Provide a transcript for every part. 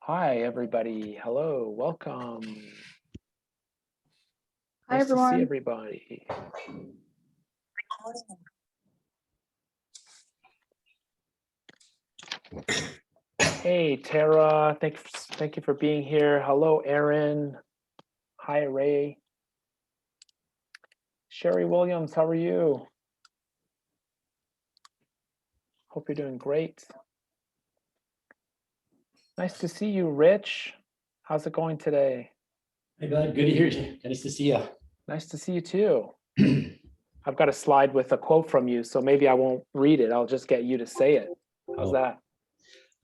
Hi, everybody. Hello, welcome. Hi, Nice to see everyone. everybody. Hey, Tara, thank you for being here. Hello, Aaron. Hi, Ray. Sherry Williams, how are you? Hope you're doing great. Nice to see you, Rich. How's it going today? Hey, bud. Good to hear you. Nice to see you. Nice to see you too. I've got a slide with a quote from you, so maybe I won't read it. I'll just get you to say it. How's that?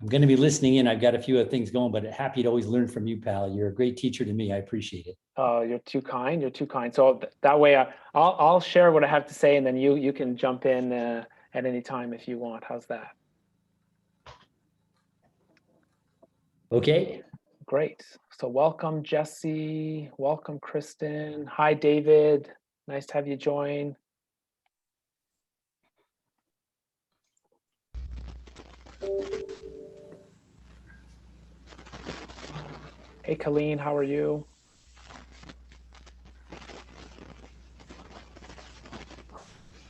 I'm going to be listening in. I've got a few other things going, but happy to always learn from you, pal. You're a great teacher to me. I appreciate it. Oh, you're too kind. You're too kind. So that way, I'll share what I have to say, and then you can jump in at any time if you want. How's that? Okay. Great. So welcome, Jesse. Welcome, Kristen. Hi, David. Nice to have you join. Hey, Colleen, how are you?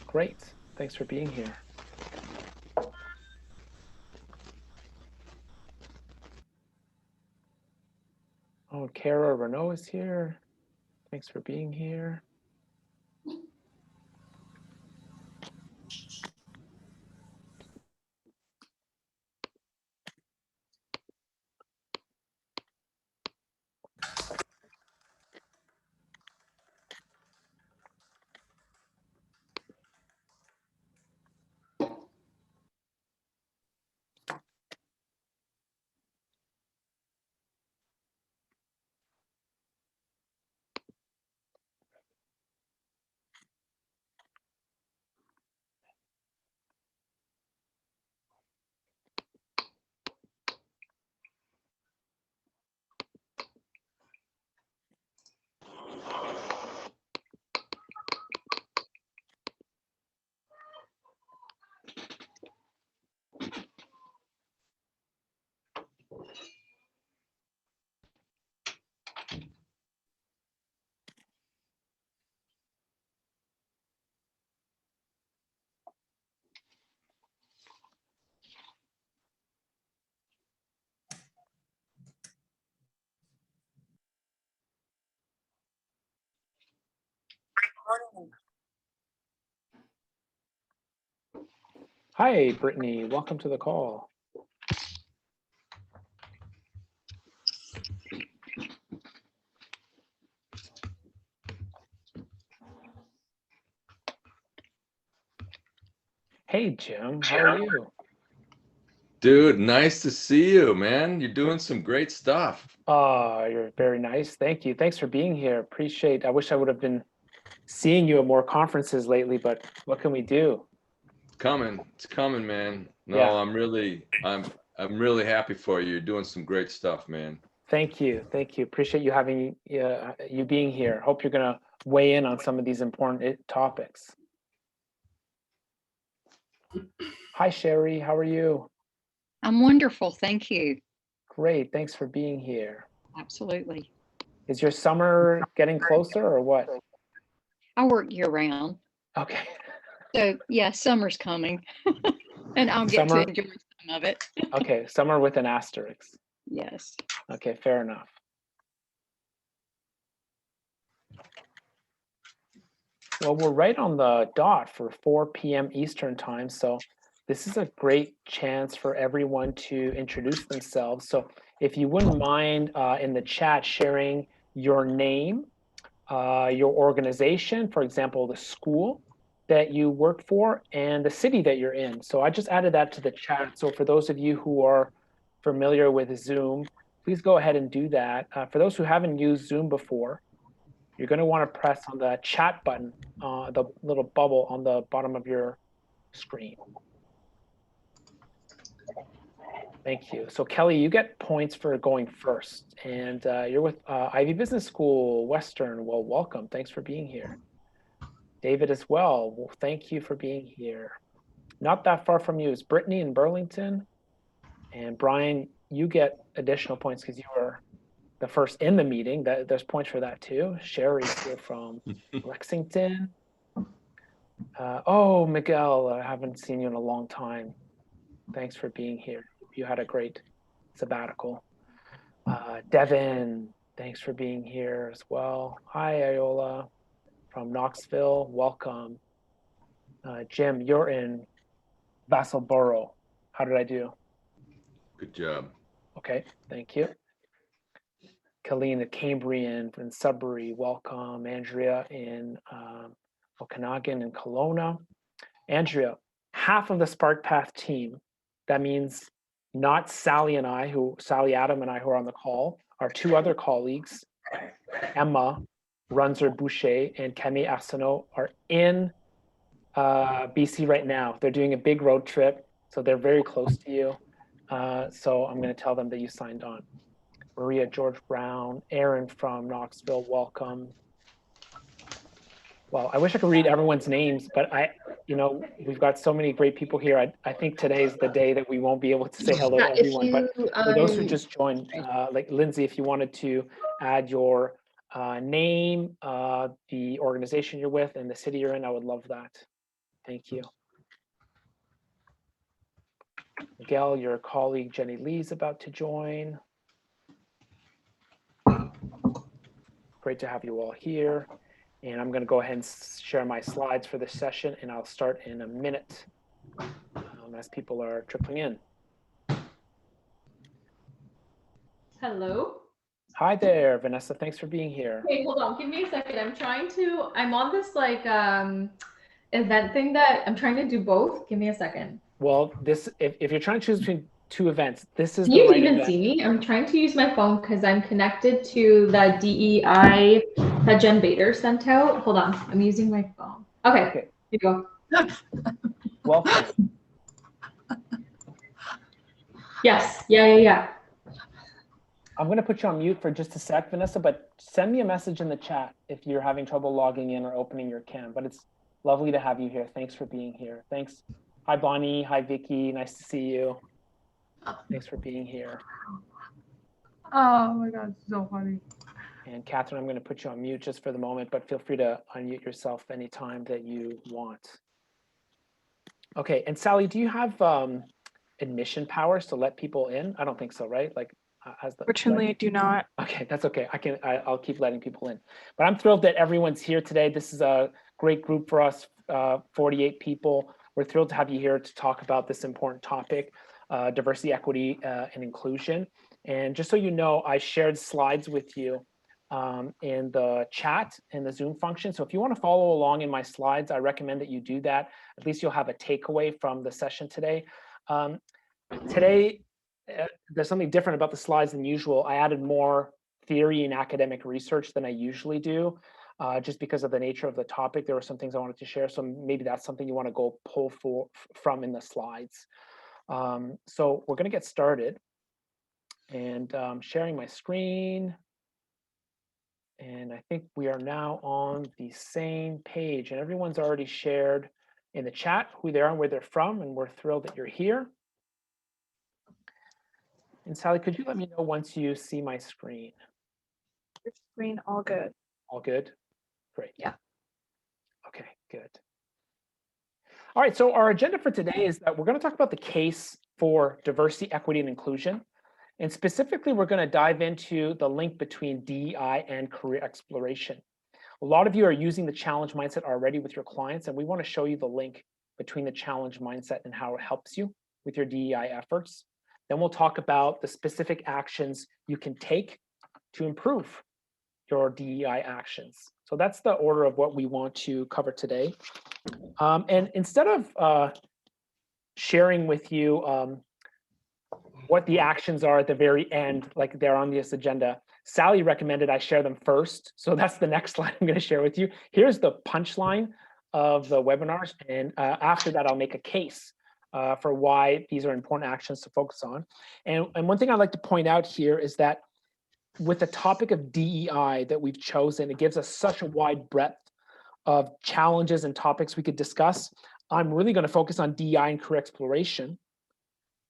Great. Thanks for being here. Oh, Kara Renault is here. Thanks for being here. Hi, Brittany. Welcome to the call. Hey, Jim. How are you? Dude, nice to see you, man. You're doing some great stuff. You're very nice. Thank you. Thanks for being here. Appreciate. I wish I would have been seeing you at more conferences lately, but what can we do? It's coming, man. No, Yeah. I'm really happy for you. You're doing some great stuff, man. Thank you. Thank you. Appreciate you having you being here. Hope you're gonna weigh in on some of these important topics. Hi, Sherry. How are you? I'm wonderful. Thank you. Great. Thanks for being here. Absolutely. Is your summer getting closer or what? I work year round. Okay. So yeah, summer's coming and I'll get to enjoy some of it. Okay. Summer with an asterisk. Yes. Okay. Fair enough. Well, we're right on the dot for 4 p.m. Eastern time. So this is a great chance for everyone to introduce themselves. So if you wouldn't mind in the chat sharing your name, your organization, for example, the school that you work for and the city that you're in. So I just added that to the chat. So for those of you who are familiar with Zoom, please go ahead and do that. For those who haven't used Zoom before, you're going to want to press on the chat button, the little bubble on the bottom of your screen. Thank you. So Kelly, you get points for going first, and you're with Ivy Business School, Western. Well, welcome. Thanks for being here. David as well. Well, thank you for being here. Not that far from you is Brittany in Burlington. And Brian, you get additional points because you were the first in the meeting. There's points for that too. Sherry's here from Lexington. Oh, Miguel, I haven't seen you in a long time. Thanks for being here. You had a great sabbatical. Devin, thanks for being here as well. Hi, Iola from Knoxville. Welcome. Jim, you're in Vassalboro. How did I do? Good job. Okay, thank you. Colleen, the Cambrian in Sudbury, welcome. Andrea in Okanagan and Kelowna. Andrea, half of the SparkPath team, that means not Sally and I, Sally Adam and I who are on the call, our two other colleagues, Emma Runzer-Boucher and Camille Arsenault, are in BC right now. They're doing a big road trip, so they're very close to you. So I'm going to tell them that you signed on. Maria George Brown, Aaron from Knoxville, welcome. Well, I wish I could read everyone's names, but we've got so many great people here. I think today's the day that we won't be able to say hello to everyone. But for those who just joined, like Lindsay, if you wanted to add your name, the organization you're with, and the city you're in, I would love that. Thank you. Miguel, your colleague Jenny Lee's about to join. Great to have you all here. And I'm going to go ahead and share my slides for this session, and I'll start in a minute as people are trickling in. Hello. Hi there, Vanessa. Thanks for being here. Hey, hold on. Give me a second. I'm on this like event thing that I'm trying to do both. Give me a second. Well, if you're trying to choose between two events, this is Can the you right even event. see me? I'm trying to use my phone because I'm connected to the DEI that Jen Bader sent out. Hold on. I'm using my phone. Okay. Here you go. Welcome. Yes. Yeah. I'm going to put you on mute for just a sec, Vanessa, but send me a message in the chat if you're having trouble logging in or opening your cam. But it's lovely to have you here. Thanks for being here. Thanks. Hi, Bonnie. Hi, Vicky. Nice to see you. Thanks for being here. Oh my God, so funny. And Catherine, I'm going to put you on mute just for the moment, but feel free to unmute yourself anytime that you want. Okay, and Sally, do you have admission powers to let people in? I don't think so, right? Like, Fortunately, I do not. Okay, that's okay. I'll keep letting people in. But I'm thrilled that everyone's here today. This is a great group for us, 48 people. We're thrilled to have you here to talk about this important topic, diversity, equity, and inclusion. And just so you know, I shared slides with you in the chat in the Zoom function. So if you want to follow along in my slides, I recommend that you do that. At least you'll have a takeaway from the session today. Today, there's something different about the slides than usual. I added more theory and academic research than I usually do, just because of the nature of the topic. There were some things I wanted to share, so maybe that's something you want to go pull from in the slides. So we're going to get started, and sharing my screen. And I think we are now on the same page, and everyone's already shared in the chat who they are and where they're from, and we're thrilled that you're here. And Sally, could you let me know once you see my screen? Your screen, all good. All good? Great. Yeah. Okay, good. All right, so our agenda for today is that we're going to talk about the case for diversity, equity, and inclusion. And specifically, we're going to dive into the link between DEI and career exploration. A lot of you are using the challenge mindset already with your clients, and we want to show you the link between the challenge mindset and how it helps you with your DEI efforts. Then we'll talk about the specific actions you can take to improve your DEI actions. So that's the order of what we want to cover today. And instead of sharing with you what the actions are at the very end, like they're on this agenda, Sally recommended I share them first. So that's the next slide I'm going to share with you. Here's the punchline of the webinars. And after that, I'll make a case for why these are important actions to focus on. And one thing I'd like to point out here is that with the topic of DEI that we've chosen, it gives us such a wide breadth of challenges and topics we could discuss. I'm really going to focus on DEI and career exploration.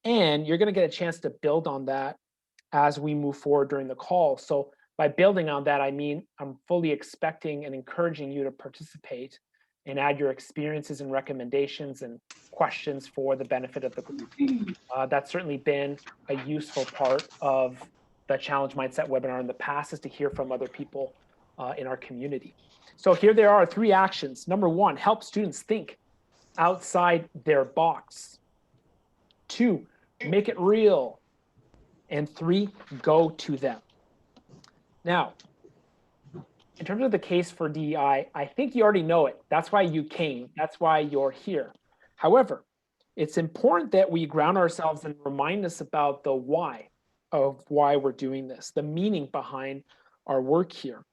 And you're going to get a chance to build on that as we move forward during the call. So by building on that, I mean, I'm fully expecting and encouraging you to participate and add your experiences and recommendations and questions for the benefit of the group. That's certainly been a useful part of the Challenge Mindset webinar in the past, is to hear from other people in our community. So here there are 3 actions. Number 1, help students think outside their box. 2, make it real. And 3, go to them. Now, in terms of the case for DEI, I think you already know it. That's why you came. That's why you're here. However, it's important that we ground ourselves and remind us about the why of why we're doing this, the meaning behind our work here.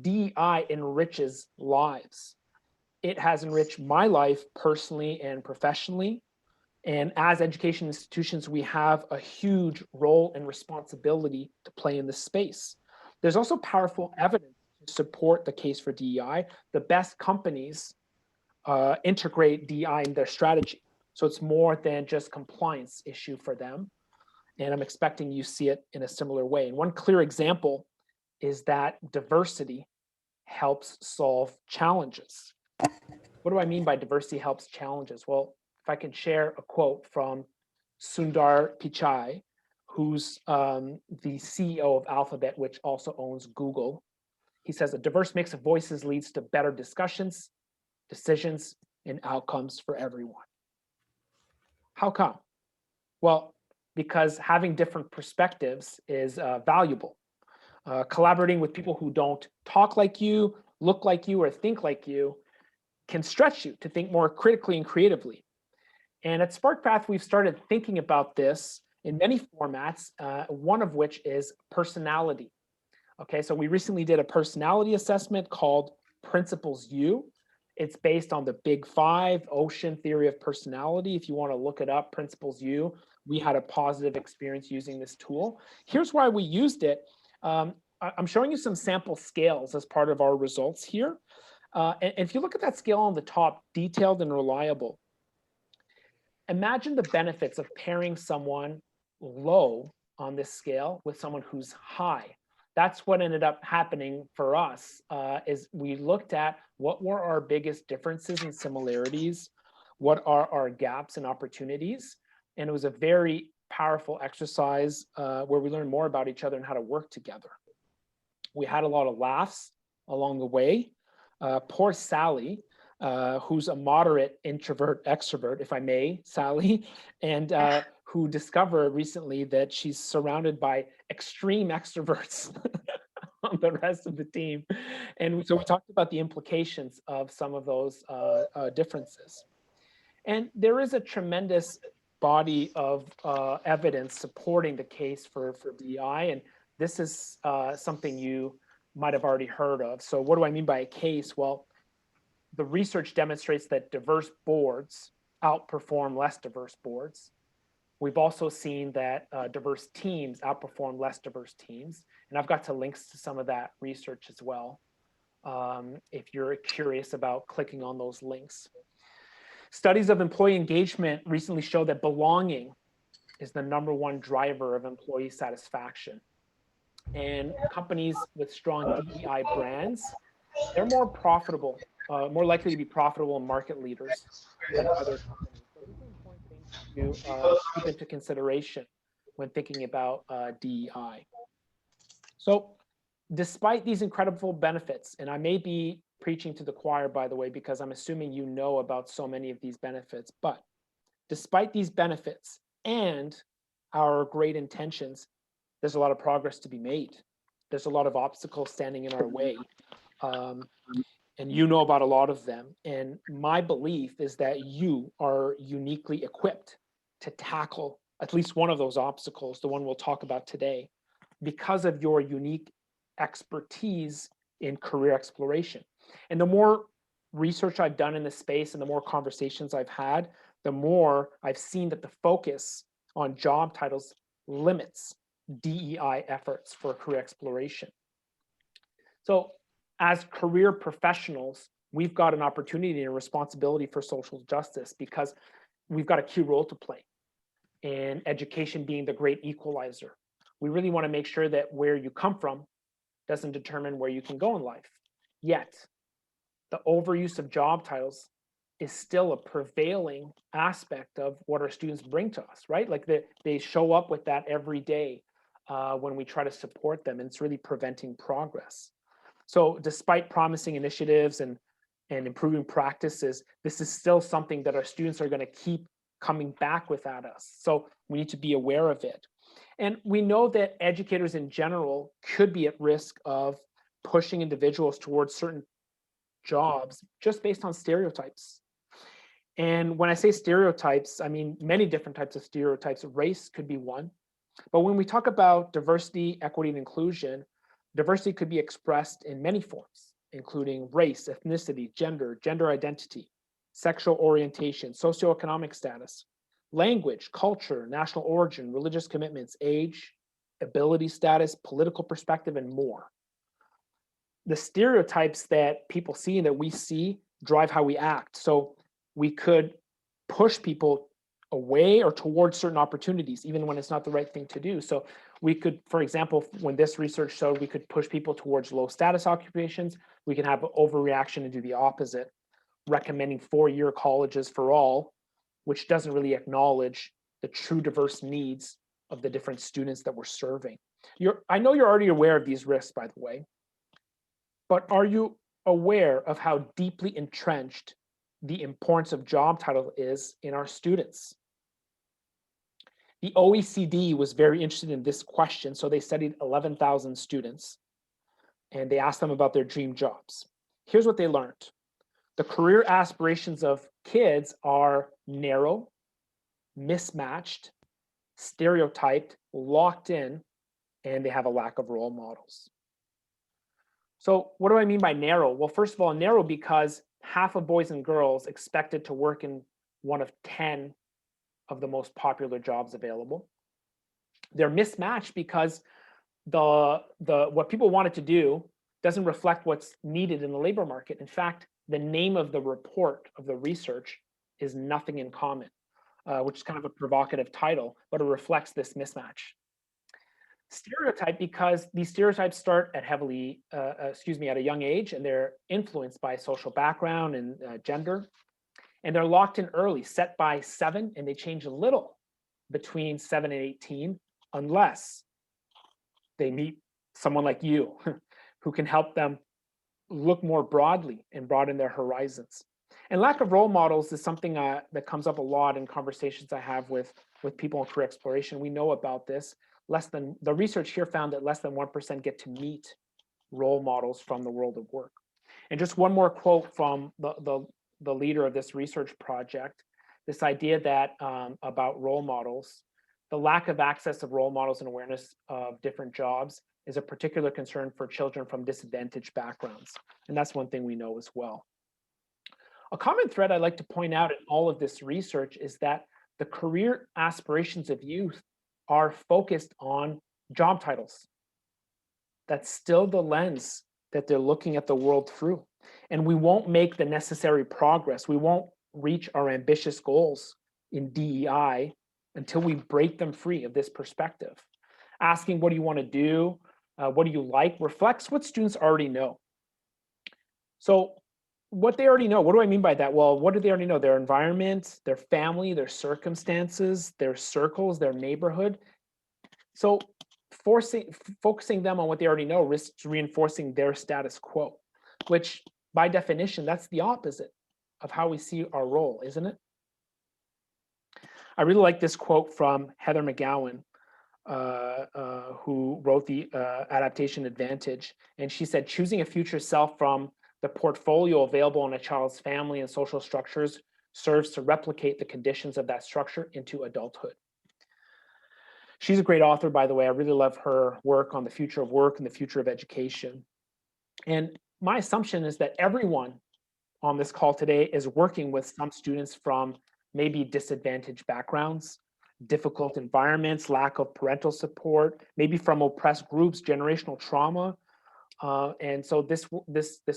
DEI enriches lives. It has enriched my life personally and professionally. And as education institutions, we have a huge role and responsibility to play in this space. There's also powerful evidence to support the case for DEI. The best companies integrate DEI in their strategy. So it's more than just compliance issue for them. And I'm expecting you see it in a similar way. And one clear example is that diversity helps solve challenges. What do I mean by diversity helps challenges? Well, if I can share a quote from Sundar Pichai, who's the CEO of Alphabet, which also owns Google. He says, a diverse mix of voices leads to better discussions, decisions, and outcomes for everyone. How come? Well, because having different perspectives is valuable. Collaborating with people who don't talk like you, look like you, or think like you can stretch you to think more critically and creatively. And at SparkPath, we've started thinking about this in many formats, one of which is personality. Okay, so we recently did a personality assessment called Principles U. It's based on the Big 5 Ocean Theory of Personality. If you want to look it up, Principles U, we had a positive experience using this tool. Here's why we used it. I'm showing you some sample scales as part of our results here. And if you look at that scale on the top, detailed and reliable, imagine the benefits of pairing someone low on this scale with someone who's high. That's what ended up happening for us, is we looked at what were our biggest differences and similarities, what are our gaps and opportunities, and it was a very powerful exercise where we learned more about each other and how to work together. We had a lot of laughs along the way. Poor Sally, who's a moderate introvert extrovert, if I may, Sally, and who discovered recently that she's surrounded by extreme extroverts on the rest of the team. And so we talked about the implications of some of those differences. And there is a tremendous body of evidence supporting the case for DEI, and this is something you might have already heard of. So what do I mean by a case? Well, the research demonstrates that diverse boards outperform less diverse boards. We've also seen that diverse teams outperform less diverse teams. And I've got to links to some of that research as well, if you're curious about clicking on those links. Studies of employee engagement recently show that belonging is the #1 driver of employee satisfaction. And companies with strong DEI brands, they're more profitable, more likely to be profitable and market leaders than other companies. So these are important things to keep into consideration when thinking about DEI. So despite these incredible benefits, and I may be preaching to the choir, by the way, because I'm assuming you know about so many of these benefits, but despite these benefits and our great intentions, there's a lot of progress to be made. There's a lot of obstacles standing in our way. And you know about a lot of them. And my belief is that you are uniquely equipped to tackle at least one of those obstacles, the one we'll talk about today, because of your unique expertise in career exploration. And the more research I've done in this space and the more conversations I've had, the more I've seen that the focus on job titles limits DEI efforts for career exploration. So as career professionals, we've got an opportunity and a responsibility for social justice because we've got a key role to play. and education being the great equalizer. We really want to make sure that where you come from doesn't determine where you can go in life. Yet, the overuse of job titles is still a prevailing aspect of what our students bring to us, right? Like they show up with that every day when we try to support them, and it's really preventing progress. So despite promising initiatives and improving practices, this is still something that our students are going to keep coming back with at us. So we need to be aware of it. And we know that educators in general could be at risk of pushing individuals towards certain jobs just based on stereotypes. And when I say stereotypes, I mean many different types of stereotypes. Race could be one. But when we talk about diversity, equity, and inclusion, diversity could be expressed in many forms, including race, ethnicity, gender, gender identity, sexual orientation, socioeconomic status, language, culture, national origin, religious commitments, age, ability status, political perspective, and more. The stereotypes that people see and that we see drive how we act. So we could push people away or towards certain opportunities, even when it's not the right thing to do. So we could, for example, when this research showed we could push people towards low status occupations, we can have an overreaction and do the opposite, recommending 4-year colleges for all, which doesn't really acknowledge the true diverse needs of the different students that we're serving. I know you're already aware of these risks, by the way, but are you aware of how deeply entrenched the importance of job title is in our students? The OECD was very interested in this question, so they studied 11,000 students and they asked them about their dream jobs. Here's what they learned. The career aspirations of kids are narrow, mismatched, stereotyped, locked in, and they have a lack of role models. So what do I mean by narrow? Well, first of all, narrow because half of boys and girls expected to work in one of 10 of the most popular jobs available. They're mismatched because what people wanted to do doesn't reflect what's needed in the labor market. In fact, the name of the report of the research is Nothing in Common, which is kind of a provocative title, but it reflects this mismatch. Stereotype because these stereotypes start at at a young age, and they're influenced by social background and gender, and they're locked in early, set by 7, and they change a little between 7 and 18, unless they meet someone like you who can help them look more broadly and broaden their horizons. And lack of role models is something that comes up a lot in conversations I have with people in career exploration. We know about this. The research here found that less than 1% get to meet role models from the world of work. And just one more quote from the leader of this research project, this idea that about role models, the lack of access of role models and awareness of different jobs is a particular concern for children from disadvantaged backgrounds. And that's one thing we know as well. A common thread I'd like to point out in all of this research is that the career aspirations of youth are focused on job titles. That's still the lens that they're looking at the world through. And we won't make the necessary progress. We won't reach our ambitious goals in DEI until we break them free of this perspective. Asking what do you want to do, what do you like, reflects what students already know. So what they already know, what do I mean by that? Well, what do they already know? Their environment, their family, their circumstances, their circles, their neighborhood. So focusing them on what they already know risks reinforcing their status quo, which by definition, that's the opposite of how we see our role, isn't it? I really like this quote from Heather McGowan, who wrote the Adaptation Advantage. And she said, choosing a future self from the portfolio available in a child's family and social structures serves to replicate the conditions of that structure into adulthood. She's a great author, by the way. I really love her work on the future of work and the future of education. And my assumption is that everyone on this call today is working with some students from maybe disadvantaged backgrounds, difficult environments, lack of parental support, maybe from oppressed groups, generational trauma. And so this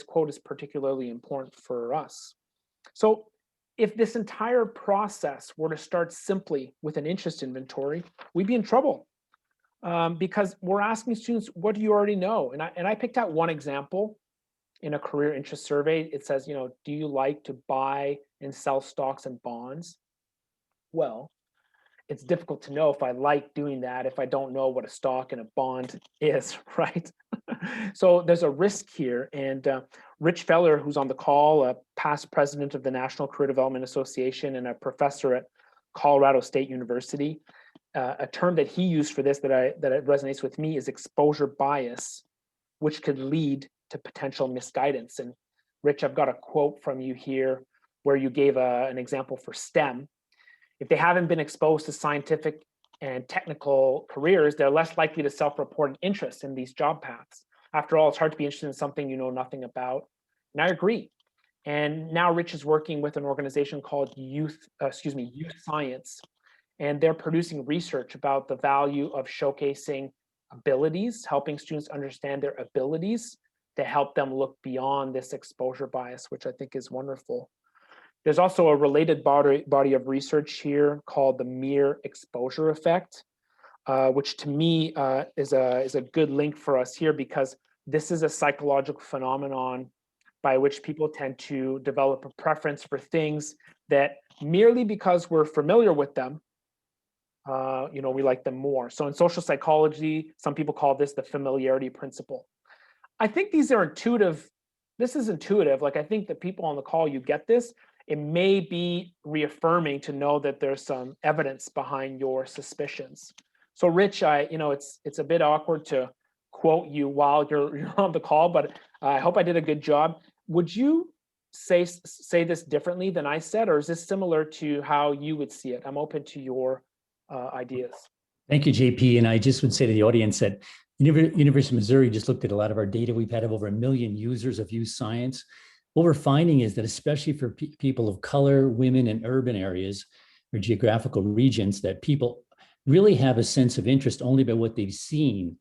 quote is particularly important for us. So if this entire process were to start simply with an interest inventory, we'd be in trouble. Because we're asking students, what do you already know? And I picked out one example in a career interest survey. It says, do you like to buy and sell stocks and bonds? Well, it's difficult to know if I like doing that if I don't know what a stock and a bond is, right? So there's a risk here. And Rich Feller, who's on the call, a past president of the National Career Development Association and a professor at Colorado State University, a term that he used for this that it resonates with me is exposure bias, which could lead to potential misguidance. And Rich, I've got a quote from you here where you gave an example for STEM. If they haven't been exposed to scientific and technical careers, they're less likely to self-report an interest in these job paths. After all, it's hard to be interested in something you know nothing about. And I agree. And now Rich is working with an organization called Youth Science, and they're producing research about the value of showcasing abilities, helping students understand their abilities to help them look beyond this exposure bias, which I think is wonderful. There's also a related body of research here called the mere exposure effect, which to me is a good link for us here, because this is a psychological phenomenon by which people tend to develop a preference for things that merely because we're familiar with them, we like them more. So in social psychology, some people call this the familiarity principle. I think these are intuitive. This is intuitive. Like, I think the people on the call, you get this. It may be reaffirming to know that there's some evidence behind your suspicions. So Rich, it's a bit awkward to quote you while you're on the call, but I hope I did a good job. Would you say this differently than I said, or is this similar to how you would see it? I'm open to your ideas. Thank you, JP. And I just would say to the audience that University of Missouri just looked at a lot of our data. We've had over 1 million users of Youth Science. What we're finding is that especially for people of color, women in urban areas or geographical regions, that people really have a sense of interest only by what they've seen,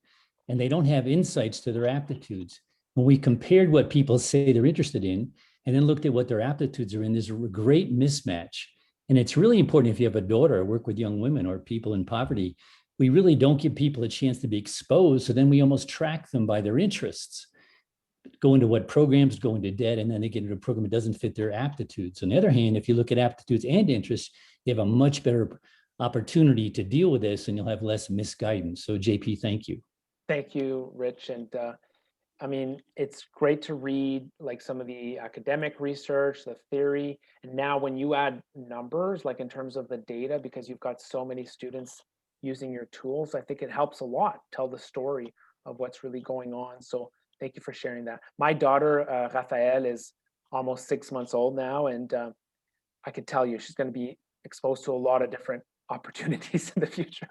and they don't have insights to their aptitudes. When we compared what people say they're interested in and then looked at what their aptitudes are in, there's a great mismatch. And it's really important if you have a daughter or work with young women or people in poverty, we really don't give people a chance to be exposed. So then we almost track them by their interests, go into what programs, go into debt, and then they get into a program that doesn't fit their aptitudes. On the other hand, if you look at aptitudes and interests, you have a much better opportunity to deal with this and you'll have less misguidance. So JP, thank you. Thank you, Rich. And it's great to read like some of the academic research, the theory, and now when you add numbers, like in terms of the data, because you've got so many students using your tools, I think it helps a lot tell the story of what's really going on. So thank you for sharing that. My daughter, Raphael, is almost 6 months old now, and I can tell you she's going to be exposed to a lot of different opportunities in the future.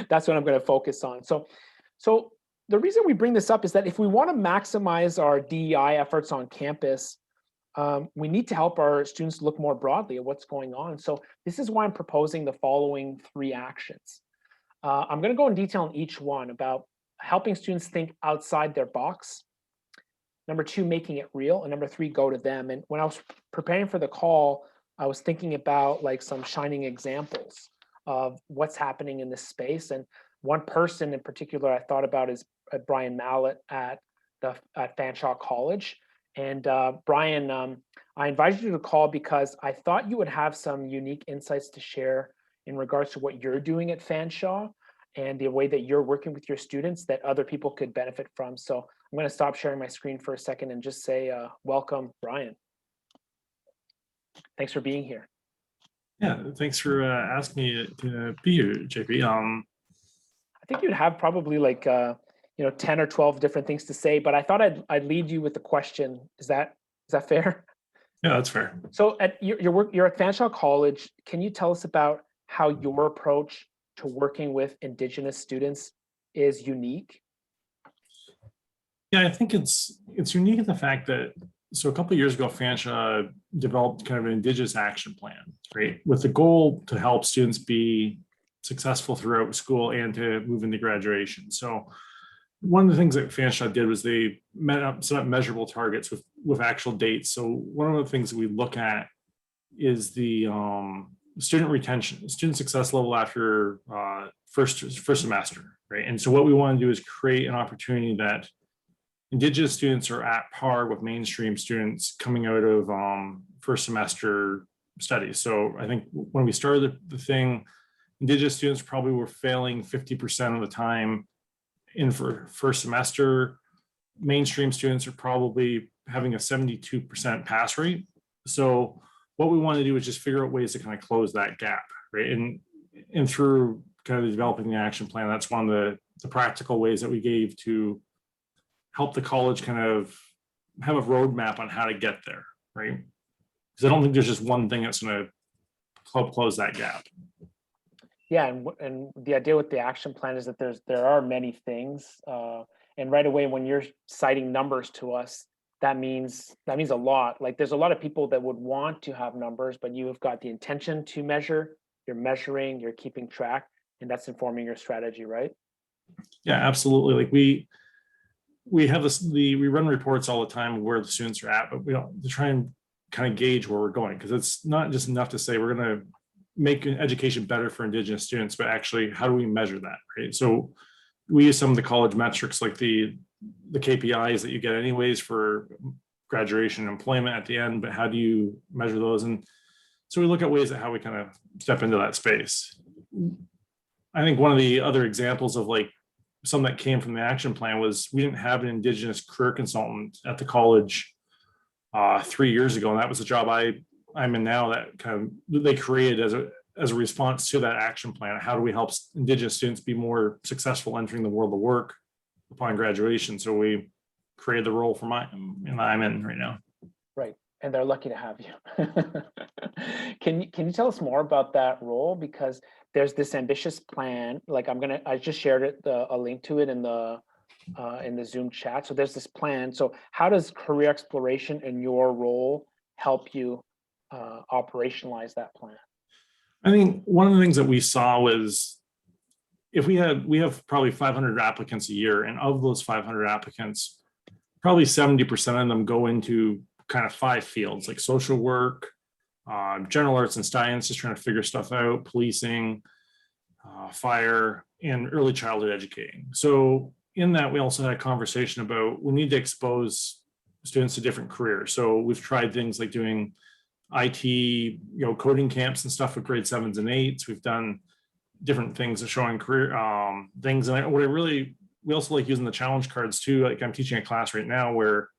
That's what I'm going to focus on. So the reason we bring this up is that if we want to maximize our DEI efforts on campus, we need to help our students look more broadly at what's going on. So this is why I'm proposing the following 3 actions. I'm going to go in detail on each one about helping students think outside their box. Number 2, making it real. And number 3, go to them. And when I was preparing for the call, I was thinking about like some shining examples of what's happening in this space. And one person in particular I thought about is Brian Mallett at Fanshawe College. And Brian, I invited you to call because I thought you would have some unique insights to share in regards to what you're doing at Fanshawe and the way that you're working with your students that other people could benefit from. So I'm going to stop sharing my screen for a second and just say, welcome, Brian. Thanks for being here. Yeah, thanks for asking me to be here, JP. I think you'd have probably like 10 or 12 different things to say, but I thought I'd lead you with the question. Is that fair? Yeah, that's fair. So you're at Fanshawe College. Can you tell us about how your approach to working with Indigenous students is unique? Yeah, I think it's unique in the fact that, so a couple of years ago, Fanshawe developed kind of an Indigenous action plan, right? With the goal to help students be successful throughout school and to move into graduation. So one of the things that Fanshawe did was they set up measurable targets with actual dates. So one of the things that we look at is the student retention, student success level after first semester, right? And so what we want to do is create an opportunity that Indigenous students are at par with mainstream students coming out of first semester studies. So I think when we started the thing, Indigenous students probably were failing 50% of the time in for first semester. Mainstream students are probably having a 72% pass rate. So what we want to do is just figure out ways to kind of close that gap, right? And through kind of developing the action plan, that's one of the practical ways that we gave to help the college kind of have a roadmap on how to get there, right? Because I don't think there's just one thing that's going to help close that gap. Yeah, and the idea with the action plan is that there are many things, and right away when you're citing numbers to us, that means a lot. Like there's a lot of people that would want to have numbers, but you have got the intention to measure, you're measuring, you're keeping track, and that's informing your strategy, right? Yeah, absolutely. Like we have we run reports all the time where the students are at, but we don't to try and kind of gauge where we're going, because it's not just enough to say we're going to make education better for Indigenous students, but actually how do we measure that, right? So we use some of the college metrics like the KPIs that you get anyways for graduation and employment at the end, but how do you measure those? And so we look at ways at how we kind of step into that space. I think one of the other examples of like some that came from the action plan was we didn't have an Indigenous career consultant at the college 3 years ago, and that was the job I'm in now that kind of they created as a response to that action plan. How do we help Indigenous students be more successful entering the world of work upon graduation? So we created the role for I'm in right now. Right, and they're lucky to have you. Can you tell us more about that role? Because there's this ambitious plan. Like I just shared it, a link to it in the Zoom chat. So there's this plan. So how does career exploration in your role help you operationalize that plan? I think one of the things that we saw was if we have probably 500 applicants a year, and of those 500 applicants, probably 70% of them go into kind of 5 fields like social work, general arts and science, just trying to figure stuff out, policing, fire, and early childhood educating. So in that, we also had a conversation about we need to expose students to different careers. So we've tried things like doing IT, coding camps and stuff with grade 7s and 8s. We've done different things of showing career things. And we also like using the challenge cards too. Like I'm teaching a class right now where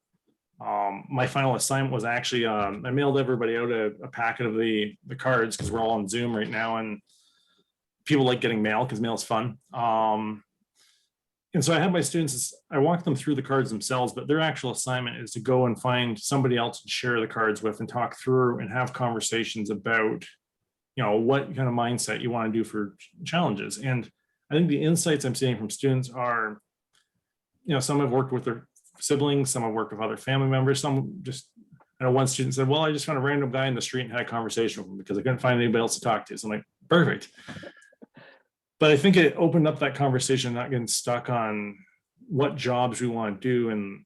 my final assignment was actually I mailed everybody out a packet of the cards because we're all on Zoom right now, and people like getting mail because mail is fun. And so I had my students, I walked them through the cards themselves, but their actual assignment is to go and find somebody else to share the cards with and talk through and have conversations about, what kind of mindset you want to do for challenges. And I think the insights I'm seeing from students are, some have worked with their siblings, some have worked with other family members, some just, one student said, well, I just found a random guy in the street and had a conversation with him because I couldn't find anybody else to talk to. So I'm like, perfect. But I think it opened up that conversation, not getting stuck on what jobs we want to do and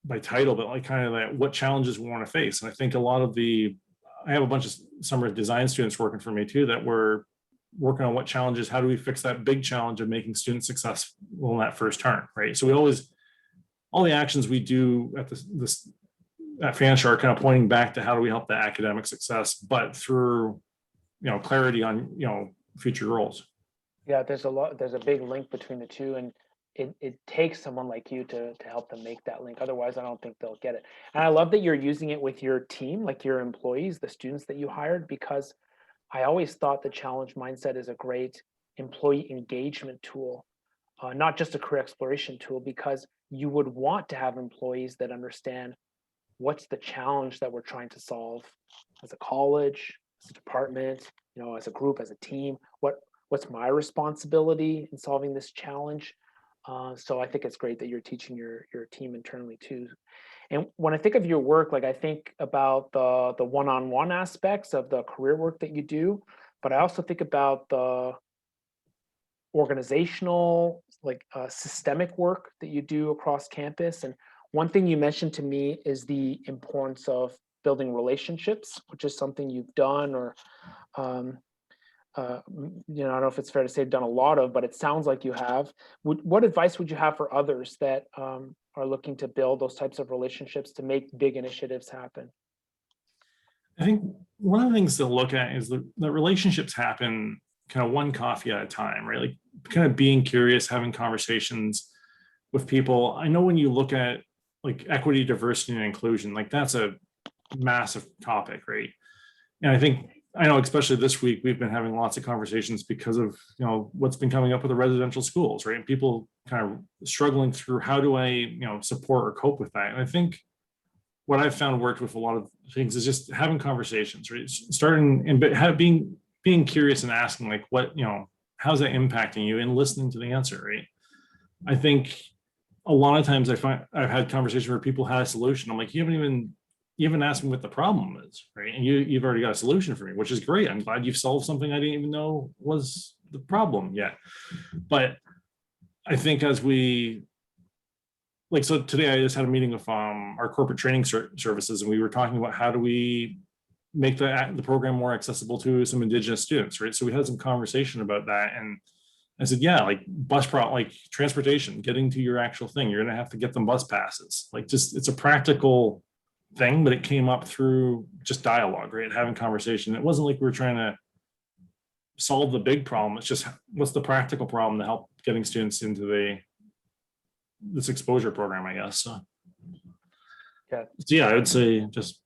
by title, but like kind of that what challenges we want to face. And I think a lot of I have a bunch of summer design students working for me too, that were working on what challenges, how do we fix that big challenge of making students successful in that first term, right? So all the actions we do at Fanshawe are kind of pointing back to how do we help the academic success, but through, clarity on, future roles. Yeah, there's a big link between the two, and it takes someone like you to help them make that link. Otherwise, I don't think they'll get it. And I love that you're using it with your team, like your employees, the students that you hired, because I always thought the challenge mindset is a great employee engagement tool, not just a career exploration tool, because you would want to have employees that understand what's the challenge that we're trying to solve as a college, as a department, as a group, as a team. What's my responsibility in solving this challenge? So I think it's great that you're teaching your team internally too. And when I think of your work, like I think about the one-on-one aspects of the career work that you do, but I also think about the organizational, systemic work that you do across campus. And one thing you mentioned to me is the importance of building relationships, which is something you've done, or I don't know if it's fair to say done a lot of, but it sounds like you have. What advice would you have for others that are looking to build those types of relationships to make big initiatives happen? I think one of the things to look at is the relationships happen kind of one coffee at a time, right? Like kind of being curious, having conversations with people. I know when you look at like equity, diversity, and inclusion, like that's a massive topic, right? And I know especially this week, we've been having lots of conversations because of, what's been coming up with the residential schools, right? And people kind of struggling through how do I, support or cope with that. And I think what I've found worked with a lot of things is just having conversations, right? Starting and being curious and asking like, what, how's that impacting you, and listening to the answer, right? I think a lot of times I've had conversations where people had a solution. I'm like, you haven't asked me what the problem is, right? And you've already got a solution for me, which is great. I'm glad you've solved something I didn't even know was the problem yet. But I think as so today I just had a meeting with our corporate training services, and we were talking about how do we make the program more accessible to some Indigenous students, right? So we had some conversation about that, and I said, yeah, like like transportation, getting to your actual thing, you're gonna have to get them bus passes. Like it's a practical thing, but it came up through just dialogue, right? Having conversation. It wasn't like we were trying to solve the big problem. It's just what's the practical problem to help getting students into this exposure program, I guess. So yeah, I would say just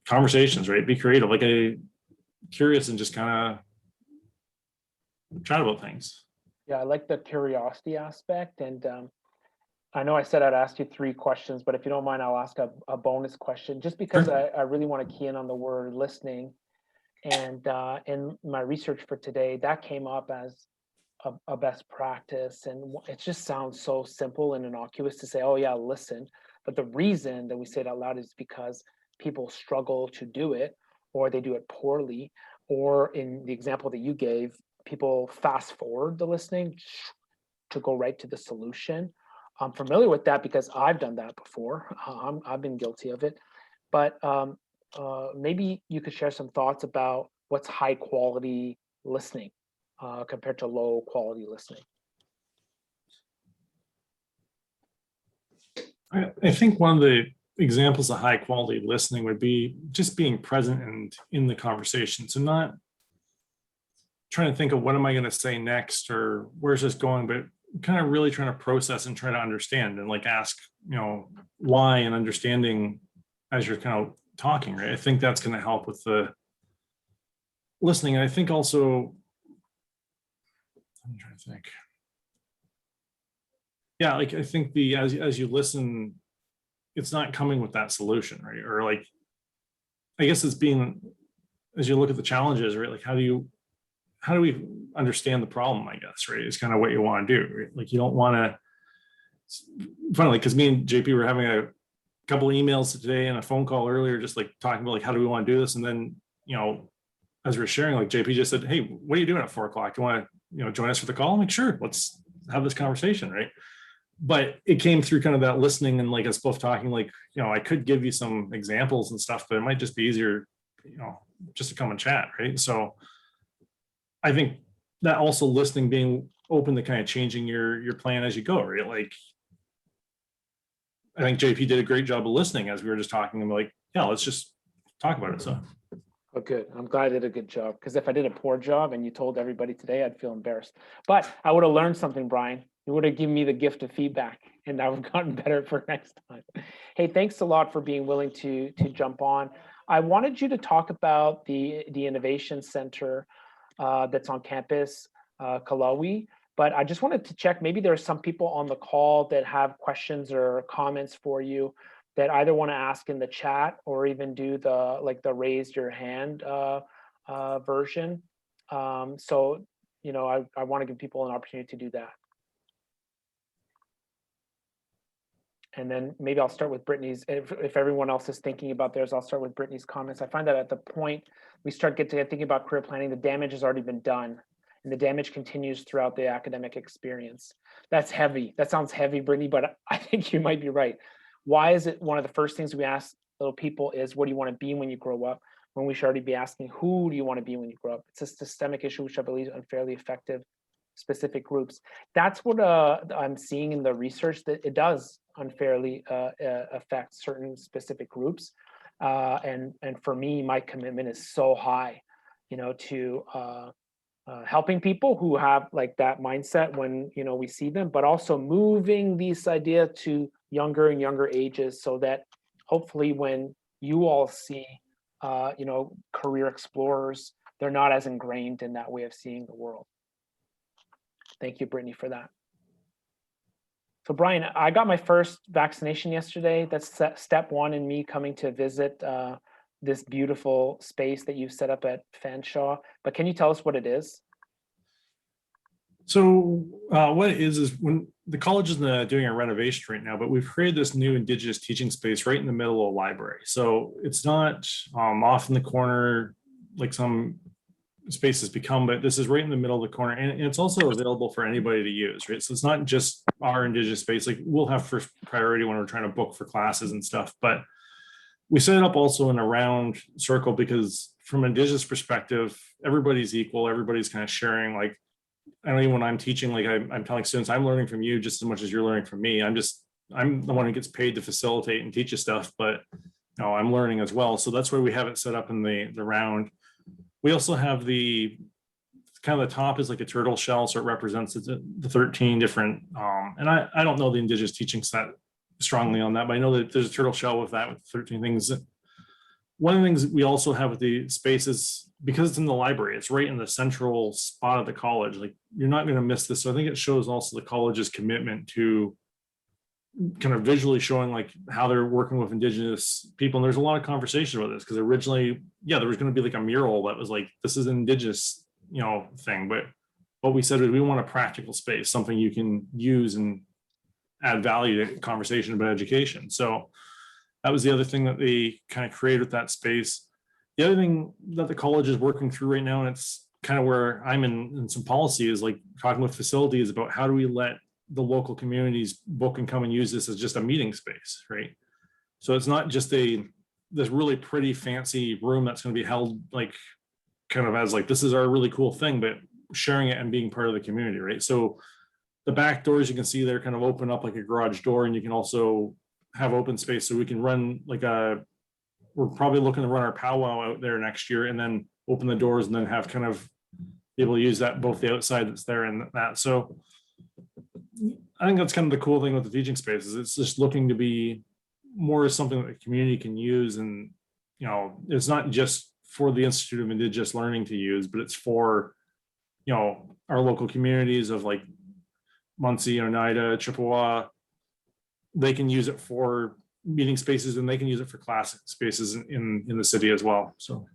conversations, right? Be creative, like curious, and just kind of chat about things. Yeah, I like the curiosity aspect. And I know I said I'd ask you 3 questions, but if you don't mind, I'll ask a bonus question, just because Sure. I really want to key in on the word listening. And in my research for today, that came up as a best practice. And it just sounds so simple and innocuous to say, oh yeah, listen. But the reason that we say it out loud is because people struggle to do it, or they do it poorly, or in the example that you gave, people fast forward the listening to go right to the solution. I'm familiar with that because I've done that before. I've been guilty of it. But maybe you could share some thoughts about what's high quality listening compared to low quality listening. I think one of the examples of high quality listening would be just being present and in the conversation. So not trying to think of what am I going to say next, or where's this going, but kind of really trying to process and try to understand, and like ask, why, and understanding as you're kind of talking, right? I think that's going to help with the listening. And I think also, I'm trying to think. Yeah, like I think as you listen, it's not coming with that solution, right? Or like, I guess it's being, as you look at the challenges, right? Like how do we understand the problem, I guess, right? It's kind of what you want to do, right? Like you don't want to, finally, because me and JP were having a couple of emails today and a phone call earlier, just like talking about like, how do we want to do this? And then, as we were sharing, like JP just said, hey, what are you doing at 4 o'clock? Do you want to, join us for the call? I'm like, sure, let's have this conversation, right? But it came through kind of that listening, and like us both talking, like, I could give you some examples and stuff, but it might just be easier, just to come and chat, right? So I think that also listening, being open to kind of changing your plan as you go, right? Like, I think JP did a great job of listening as we were just talking, and like, yeah, let's just talk about it. So. Oh, good. I'm glad I did a good job, because if I did a poor job and you told everybody today, I'd feel embarrassed. But I would have learned something, Brian. You would have given me the gift of feedback, and I would have gotten better for next time. Hey, thanks a lot for being willing to jump on. I wanted you to talk about the Innovation Center that's on campus, Kalawi. But I just wanted to check, maybe there are some people on the call that have questions or comments for you that either want to ask in the chat or even do the raise your hand version. So, I want to give people an opportunity to do that. And then maybe I'll start with Brittany's. If everyone else is thinking about theirs, I'll start with Brittany's comments. I find that at the point we start thinking about career planning, the damage has already been done, and the damage continues throughout the academic experience. That's heavy. That sounds heavy, Brittany, but I think you might be right. Why is it one of the first things we ask little people is what do you want to be when you grow up, when we should already be asking who do you want to be when you grow up. It's a systemic issue which I believe is unfairly effective specific groups. That's what I'm seeing in the research, that it does unfairly affect certain specific groups. And for me, my commitment is so high, you know, to helping people who have like that mindset when, you know, we see them, but also moving this idea to younger and younger ages so that hopefully when you all see, you know, career explorers, they're not as ingrained in that way of seeing the world. Thank you, Brittany, for that. So Brian, I got my first vaccination yesterday. That's step one in me coming to visit this beautiful space that you've set up at Fanshawe. But can you tell us what it is? So what it is when the college is doing a renovation right now, but we've created this new Indigenous teaching space right in the middle of the library. So it's not off in the corner like some spaces become, but this is right in the middle of the corner, and it's also available for anybody to use, right? So it's not just our Indigenous space. Like we'll have first priority when we're trying to book for classes and stuff, but we set it up also in a round circle because from an Indigenous perspective, everybody's equal. Everybody's kind of sharing. Like I know even when I'm teaching, like I'm telling students, I'm learning from you just as much as you're learning from me. I'm the one who gets paid to facilitate and teach you stuff, but you know, I'm learning as well. So that's why we have it set up in the round. We also have the kind of the top is like a turtle shell, so it represents the 13 different. And I don't know the Indigenous teaching set strongly on that, but I know that there's a turtle shell with that with 13 things. One of the things we also have with the spaces, because it's in the library, it's right in the central spot of the college. Like you're not going to miss this. So I think it shows also the college's commitment to kind of visually showing like how they're working with Indigenous people. And there's a lot of conversation about this because originally, yeah, there was going to be like a mural that was like, this is an Indigenous, you know, thing. But what we said is we want a practical space, something you can use and add value to conversation about education. So that was the other thing that they kind of created with that space. The other thing that the college is working through right now, and it's kind of where I'm in some policy, is like talking with facilities about how do we let the local communities book and come and use this as just a meeting space, right? So it's not just this really pretty fancy room that's going to be held like kind of as like, this is our really cool thing, but sharing it and being part of the community, right? So the back doors you can see there kind of open up like a garage door, and you can also have open space. So we can run like we're probably looking to run our powwow out there next year and then open the doors and then have kind of be able to use that, both the outside that's there and that. So I think that's kind of the cool thing with the teaching spaces. It's just looking to be more as something that the community can use. And, you know, it's not just for the Institute of Indigenous Learning to use, but it's for, you know, our local communities of like Muncie, Oneida, Chippewa. They can use it for meeting spaces and they can use it for class spaces in the city as well. So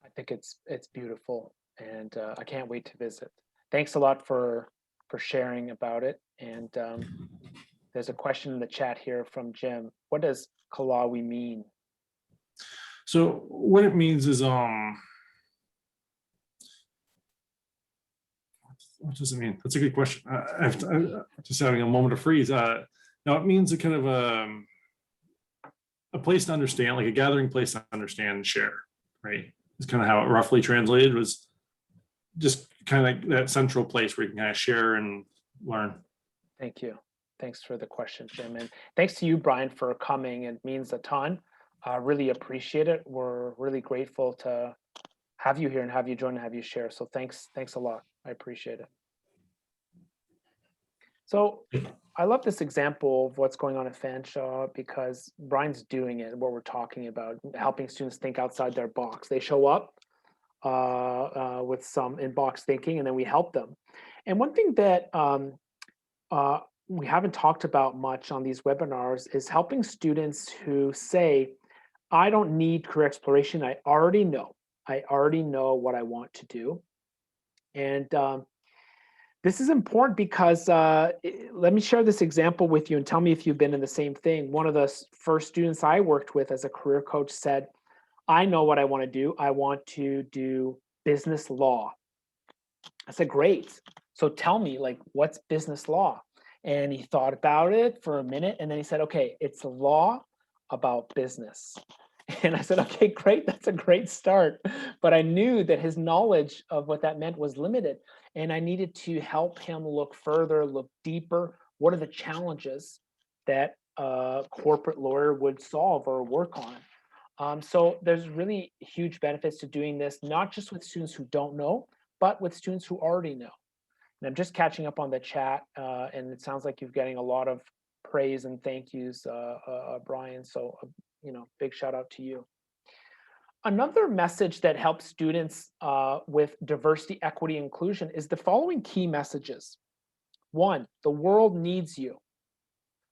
I think it's beautiful, and I can't wait to visit. Thanks a lot for sharing about it. And there's a question in the chat here from Jim. What does Kalawi mean? So what it means is what does it mean? That's a good question. I'm just having a moment of freeze. Now it means a kind of a place to understand, like a gathering place to understand and share, right? It's kind of how it roughly translated, was just kind of like that central place where you can kind of share and learn. Thank you. Thanks for the question, Jim. And thanks to you, Brian, for coming. It means a ton. Really appreciate it. We're really grateful to have you here and have you join and have you share. So thanks a lot. I appreciate it. So I love this example of what's going on at Fanshawe because Brian's doing it, what we're talking about, helping students think outside their box. They show up with some in-box thinking, and then we help them. And one thing that we haven't talked about much on these webinars is helping students who say, I don't need career exploration. I already know what I want to do. And this is important because let me share this example with you and tell me if you've been in the same thing. One of the first students I worked with as a career coach said, I know what I want to do. I want to do business law. I said, great. So tell me, like, what's business law? And he thought about it for a minute, and then he said, okay, it's the law about business. And I said, okay, great, that's a great start. But I knew that his knowledge of what that meant was limited. And I needed to help him look further, look deeper. What are the challenges that a corporate lawyer would solve or work on? So there's really huge benefits to doing this, not just with students who don't know, but with students who already know. And I'm just catching up on the chat, and it sounds like you're getting a lot of praise and thank yous, Brian. So, big shout out to you. Another message that helps students with diversity, equity, inclusion is the following key messages. One, the world needs you.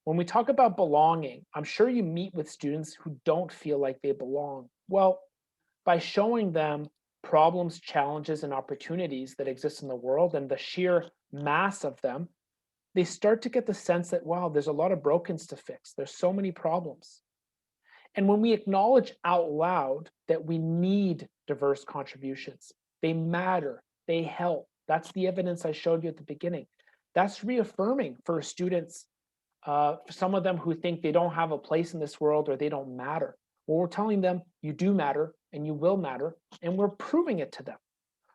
When we talk about belonging, I'm sure you meet with students who don't feel like they belong. Well, by showing them problems, challenges, and opportunities that exist in the world and the sheer mass of them, they start to get the sense that, wow, there's a lot of brokenness to fix. There's so many problems. And when we acknowledge out loud that we need diverse contributions, they matter, they help. That's the evidence I showed you at the beginning. That's reaffirming for students, for some of them who think they don't have a place in this world or they don't matter. Well, we're telling them you do matter and you will matter, and we're proving it to them.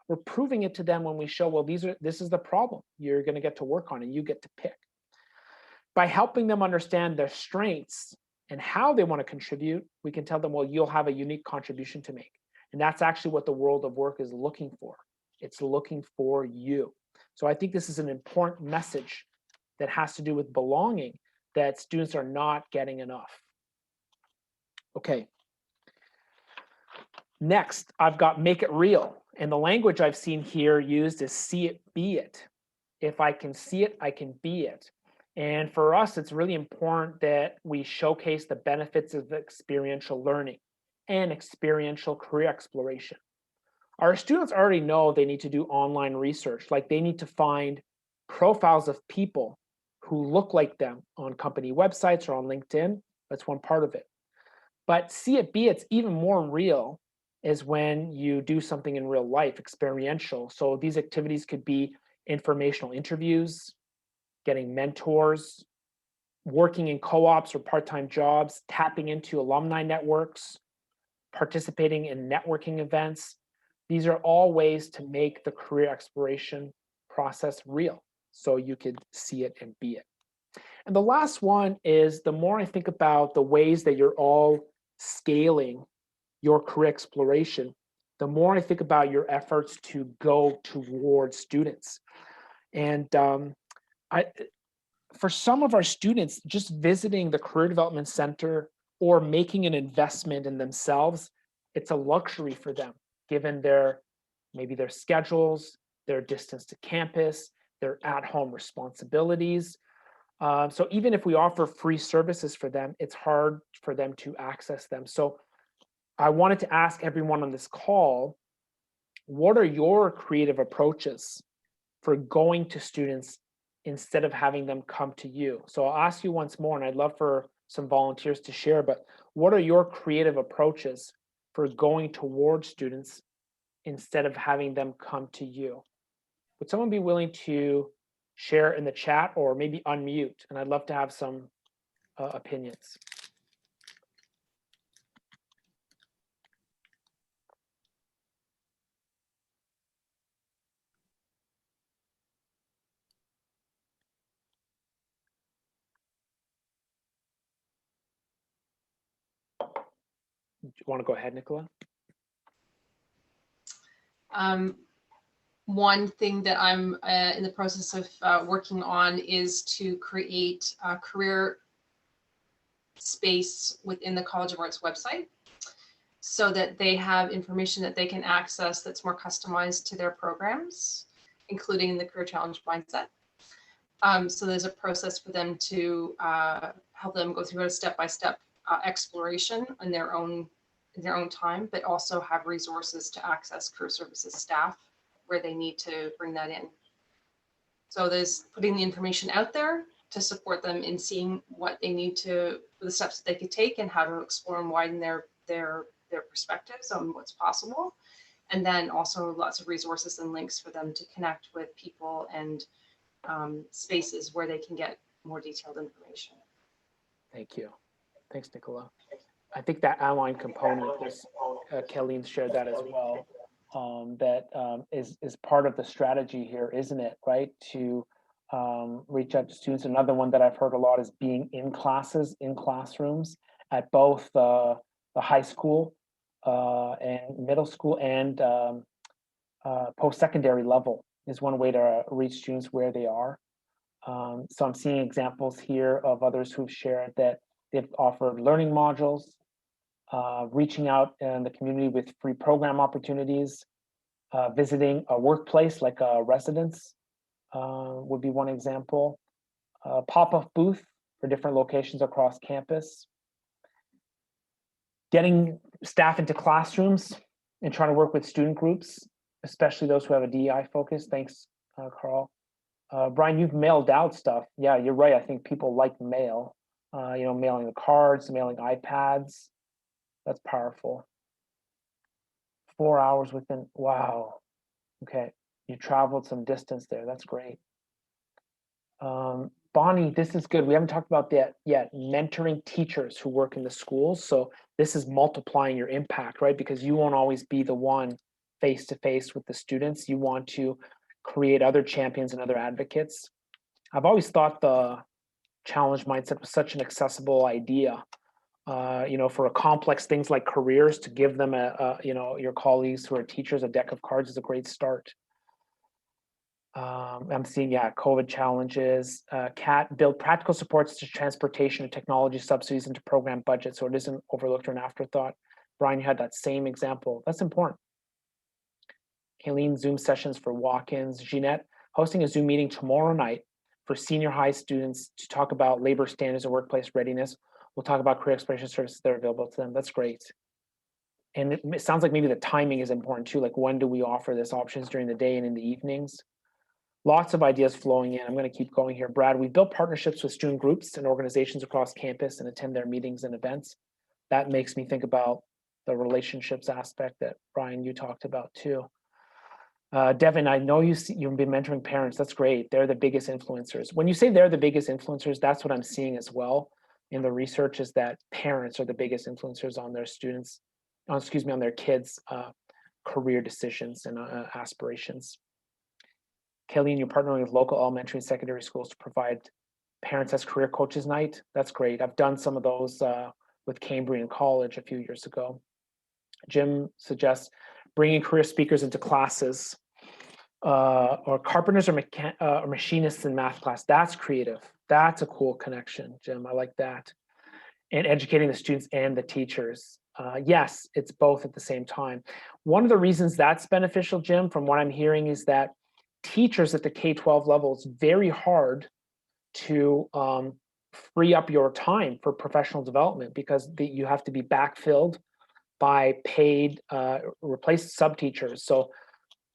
We're proving it to them when we show, well, this is the problem you're going to get to work on and you get to pick. By helping them understand their strengths and how they want to contribute, we can tell them, well, you'll have a unique contribution to make. And that's actually what the world of work is looking for. It's looking for you. So I think this is an important message that has to do with belonging that students are not getting enough. Okay. Next, I've got make it real. And the language I've seen here used is see it, be it. If I can see it, I can be it. And for us, it's really important that we showcase the benefits of experiential learning and experiential career exploration. Our students already know they need to do online research, like they need to find profiles of people who look like them on company websites or on LinkedIn. That's one part of it. But see it, be it's even more real is when you do something in real life, experiential. So these activities could be informational interviews, getting mentors, working in co-ops or part-time jobs, tapping into alumni networks, participating in networking events. These are all ways to make the career exploration process real, so you could see it and be it. And the last one is, the more I think about the ways that you're all scaling your career exploration, the more I think about your efforts to go towards students. And for some of our students, just visiting the Career Development Center or making an investment in themselves, it's a luxury for them, given maybe their schedules, their distance to campus, their at-home responsibilities. So even if we offer free services for them, it's hard for them to access them. So I wanted to ask everyone on this call, what are your creative approaches for going to students instead of having them come to you? So I'll ask you once more, and I'd love for some volunteers to share, but what are your creative approaches for going towards students instead of having them come to you? Would someone be willing to share in the chat or maybe unmute? And I'd love to have some opinions. Do you want to go ahead, Nicola? One thing that I'm in the process of working on is to create a career space within the College of Arts website so that they have information that they can access that's more customized to their programs, including the Career Challenge mindset. So there's a process for them to help them go through a step-by-step exploration in their own time, but also have resources to access career services staff where they need to bring that in. So there's putting the information out there to support them in seeing what they need to, the steps that they could take and how to explore and widen their perspectives on what's possible. And then also lots of resources and links for them to connect with people and spaces where they can get more detailed information. Thank you. Thanks, Nicola. I think that online component, this Colleen shared that as well. Is part of the strategy here, isn't it? Right, to reach out to students. Another one that I've heard a lot is being in classes, in classrooms at both the high school and middle school and post-secondary level is one way to reach students where they are. So I'm seeing examples here of others who've shared that they've offered learning modules, reaching out in the community with free program opportunities, visiting a workplace like a residence would be one example. Pop-up booth for different locations across campus. Getting staff into classrooms and trying to work with student groups, especially those who have a DEI focus. Thanks, Carl. Brian, you've mailed out stuff. Yeah, you're right. I think people like mail, mailing the cards, mailing iPads. That's powerful. 4 hours within, wow. Okay, you traveled some distance there. That's great. Bonnie, this is good. We haven't talked about that yet. Mentoring teachers who work in the schools. So this is multiplying your impact, right? Because you won't always be the one face-to-face with the students. You want to create other champions and other advocates. I've always thought the challenge mindset was such an accessible idea. For a complex things like careers, to give them your colleagues who are teachers a deck of cards is a great start. I'm seeing, COVID challenges. CAT build practical supports to transportation and technology subsidies into program budget, so it isn't overlooked or an afterthought. Brian, you had that same example. That's important. Kayleen, Zoom sessions for walk-ins. Jeanette, hosting a Zoom meeting tomorrow night for senior high students to talk about labor standards and workplace readiness. We'll talk about career exploration services that are available to them. That's great. And it sounds like maybe the timing is important too. Like, when do we offer this? Options during the day and in the evenings? Lots of ideas flowing in. I'm going to keep going here. Brad, we built partnerships with student groups and organizations across campus and attend their meetings and events. That makes me think about the relationships aspect that, Brian, you talked about too. Devin, I know you've been mentoring parents. That's great. They're the biggest influencers. When you say they're the biggest influencers, that's what I'm seeing as well in the research, is that parents are the biggest influencers on their students, on their kids' career decisions and aspirations. Kelly, you're partnering with local elementary and secondary schools to provide parents as career coaches night. That's great. I've done some of those with Cambrian College a few years ago. Jim suggests bringing career speakers into classes, or carpenters or machinists in math class. That's creative. That's a cool connection, Jim. I like that. And educating the students and the teachers. Yes, it's both at the same time. One of the reasons that's beneficial, Jim, from what I'm hearing, is that teachers at the K-12 level, it's very hard to free up your time for professional development, because you have to be backfilled by paid replaced sub-teachers. So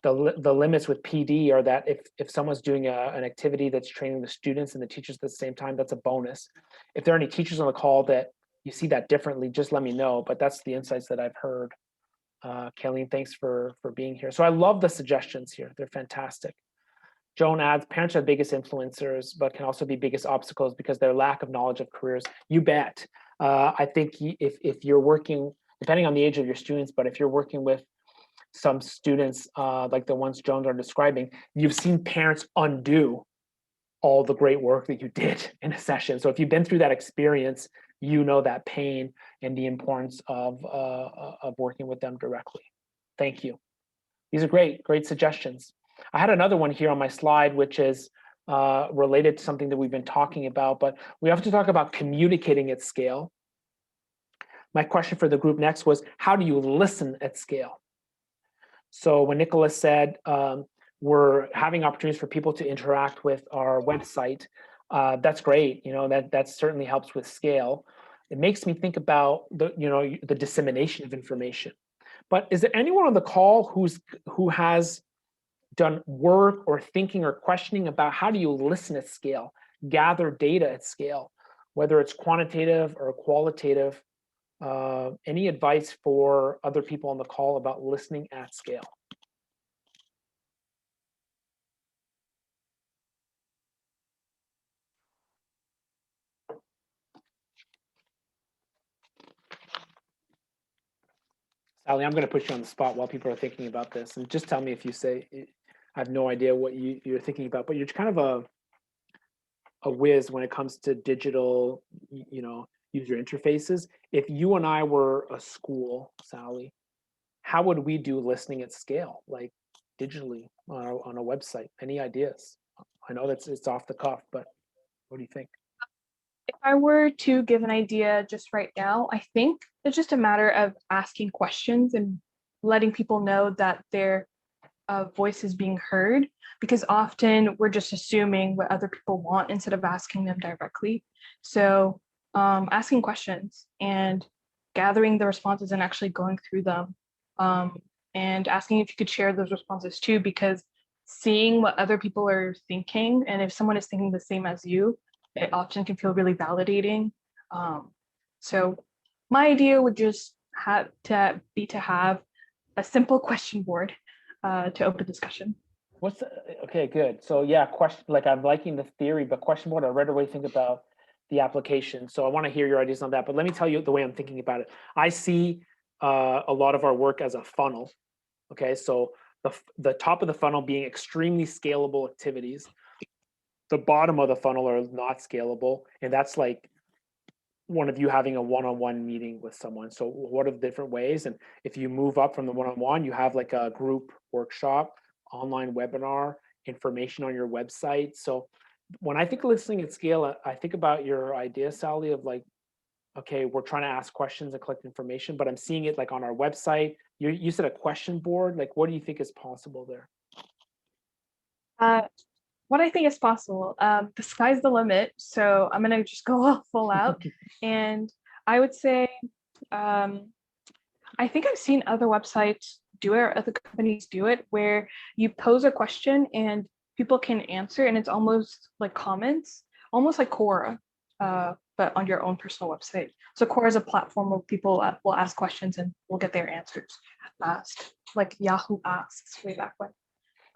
the limits with PD are that if someone's doing an activity that's training the students and the teachers at the same time, that's a bonus. If there are any teachers on the call that you see that differently, just let me know. But that's the insights that I've heard. Kayleen, thanks for being here. So I love the suggestions here. They're fantastic. Joan adds, parents are the biggest influencers, but can also be biggest obstacles because their lack of knowledge of careers. You bet. I think if you're working, depending on the age of your students, but if you're working with some students like the ones Joan are describing, you've seen parents undo all the great work that you did in a session. So if you've been through that experience, you know that pain and the importance of working with them directly. Thank you. These are great suggestions. I had another one here on my slide, which is related to something that we've been talking about, but we have to talk about communicating at scale. My question for the group next was, how do you listen at scale? So when Nicholas said we're having opportunities for people to interact with our website, that's great. That certainly helps with scale. It makes me think about the dissemination of information. But is there anyone on the call who has done work or thinking or questioning about how do you listen at scale, gather data at scale, whether it's quantitative or qualitative? Any advice for other people on the call about listening at scale? Ali, I'm going to put you on the spot while people are thinking about this, and just tell me if you say, I have no idea what you're thinking about, but you're kind of a whiz when it comes to digital, user interfaces. If you and I were a school, Sally, how would we do listening at scale, like digitally on a website? Any ideas? I know it's off the cuff, but what do you think? If I were to give an idea just right now, I think it's just a matter of asking questions and letting people know that their voice is being heard, because often we're just assuming what other people want instead of asking them directly. So asking questions and gathering the responses and actually going through them, and asking if you could share those responses too, because seeing what other people are thinking, and if someone is thinking the same as you, it often can feel really validating. So my idea would just have to have a simple question board to open discussion. Okay, good. So yeah, question, like I'm liking the theory, but question board, I right away think about the application. So I want to hear your ideas on that, but let me tell you the way I'm thinking about it. I see a lot of our work as a funnel. Okay, so the top of the funnel being extremely scalable activities. The bottom of the funnel are not scalable, and that's like one of you having a one-on-one meeting with someone. So what are the different ways? And if you move up from the one-on-one, you have like a group workshop, online webinar, information on your website. So when I think listening at scale, I think about your idea, Sally, of like, okay, we're trying to ask questions and collect information, but I'm seeing it like on our website. You said a question board. Like, what do you think is possible there? What I think is possible, the sky's the limit. So I'm gonna just go full out. And I would say, I think I've seen other websites do it, or other companies do it, where you pose a question and people can answer, and it's almost like comments, almost like Quora, but on your own personal website. So Quora is a platform where people will ask questions and will get their answers fast, like Yahoo Asks way back when.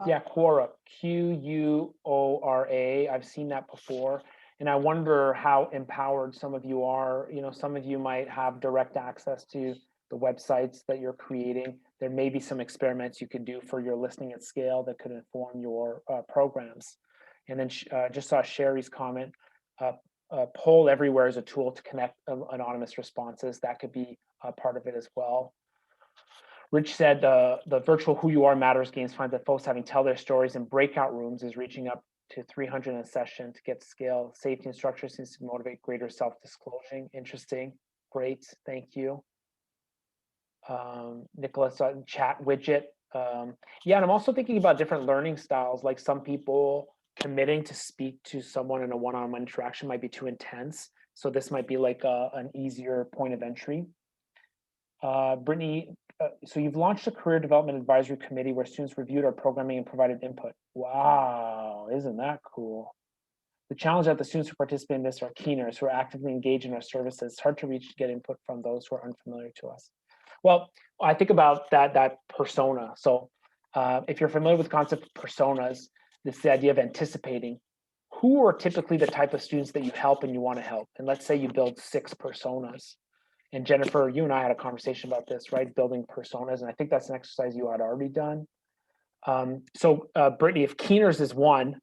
Yeah, Quora, Quora. I've seen that before. And I wonder how empowered some of you are. Some of you might have direct access to the websites that you're creating. There may be some experiments you could do for your listening at scale that could inform your programs. And then just saw Sherry's comment, poll everywhere is a tool to connect anonymous responses. That could be a part of it as well. Rich said the virtual Who You Are Matters games finds that folks having tell their stories in breakout rooms is reaching up to 300 in a session to get scale. Safety and structure seems to motivate greater self-disclosing. Interesting. Great. Thank you. Nicholas, chat widget. Yeah, and I'm also thinking about different learning styles. Like some people committing to speak to someone in a one-on-one interaction might be too intense. So this might be like an easier point of entry. Brittany, so you've launched a career development advisory committee where students reviewed our programming and provided input. Wow, isn't that cool? The challenge that the students who participate in this are keeners who are actively engaged in our services. It's hard to reach to get input from those who are unfamiliar to us. Well, I think about that persona. So if you're familiar with the concept of personas, this is the idea of anticipating. Who are typically the type of students that you help and you want to help? And let's say you build 6 personas. And Jennifer, you and I had a conversation about this, right? Building personas. And I think that's an exercise you had already done. So Brittany, if keeners is one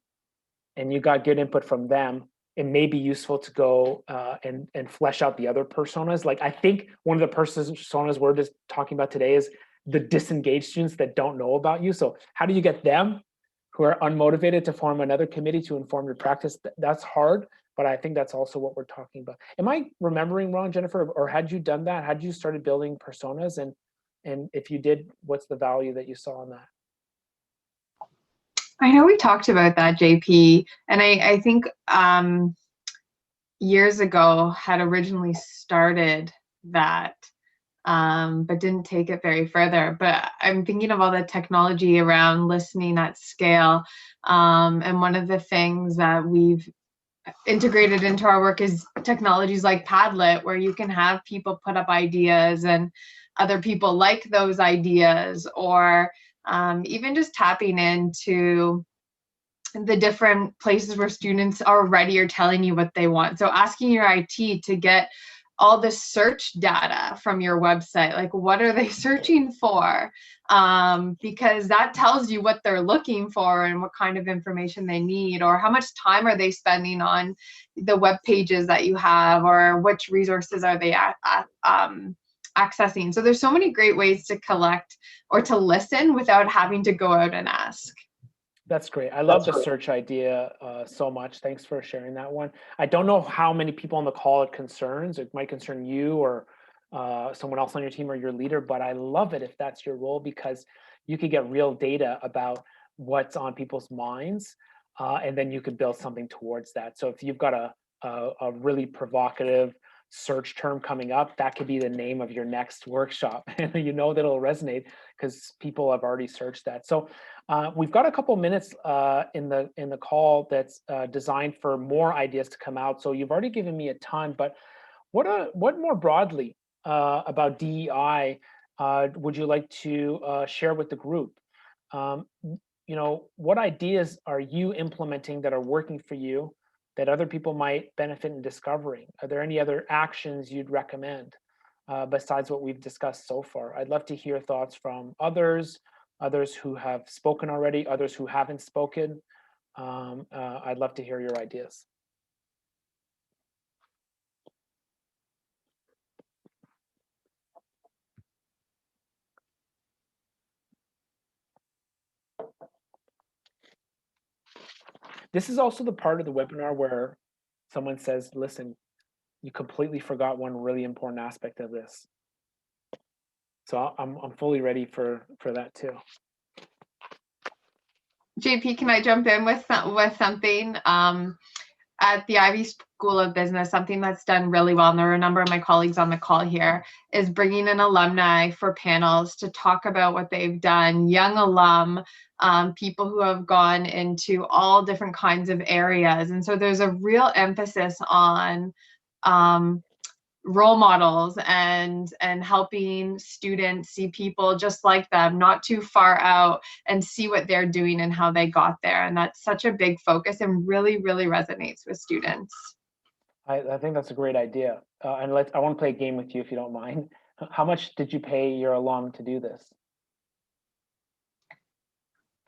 and you got good input from them, it may be useful to go and flesh out the other personas. Like I think one of the personas we're just talking about today is the disengaged students that don't know about you. So how do you get them who are unmotivated to form another committee to inform your practice? That's hard. But I think that's also what we're talking about. Am I remembering wrong, Jennifer? Or had you done that? Had you started building personas? And if you did, what's the value that you saw in that? I know we talked about that, JP. And I think years ago had originally started that, but didn't take it very further. But I'm thinking of all the technology around listening at scale. And one of the things that we've integrated into our work is technologies like Padlet, where you can have people put up ideas and other people like those ideas, or even just tapping into the different places where students already are telling you what they want. So asking your IT to get all the search data from your website. Like, what are they searching for? Because that tells you what they're looking for and what kind of information they need, or how much time are they spending on the web pages that you have, or which resources are they accessing. So there's so many great ways to collect or to listen without having to go out and ask. That's great. I love the search idea so much. Thanks for sharing that one. I don't know how many people on the call it concerns. It might concern you or someone else on your team or your leader, but I love it if that's your role, because you can get real data about what's on people's minds, and then you could build something towards that. So if you've got a really provocative search term coming up, that could be the name of your next workshop. You know that it'll resonate because people have already searched that. So we've got a couple minutes in the call that's designed for more ideas to come out. So you've already given me a ton, but what more broadly about DEI would you like to share with the group? You know, what ideas are you implementing that are working for you that other people might benefit in discovering? Are there any other actions you'd recommend besides what we've discussed so far? I'd love to hear thoughts from others who have spoken already, others who haven't spoken. I'd love to hear your ideas. This is also the part of the webinar where someone says, listen, you completely forgot one really important aspect of this. So I'm fully ready for that too. JP, can I jump in with something? At the Ivy School of Business, something that's done really well, and there are a number of my colleagues on the call here, is bringing in alumni for panels to talk about what they've done, young alum, people who have gone into all different kinds of areas. And so there's a real emphasis on role models and helping students see people just like them, not too far out, and see what they're doing and how they got there. And that's such a big focus and really, really resonates with students. I think that's a great idea. And I want to play a game with you if you don't mind. How much did you pay your alum to do this?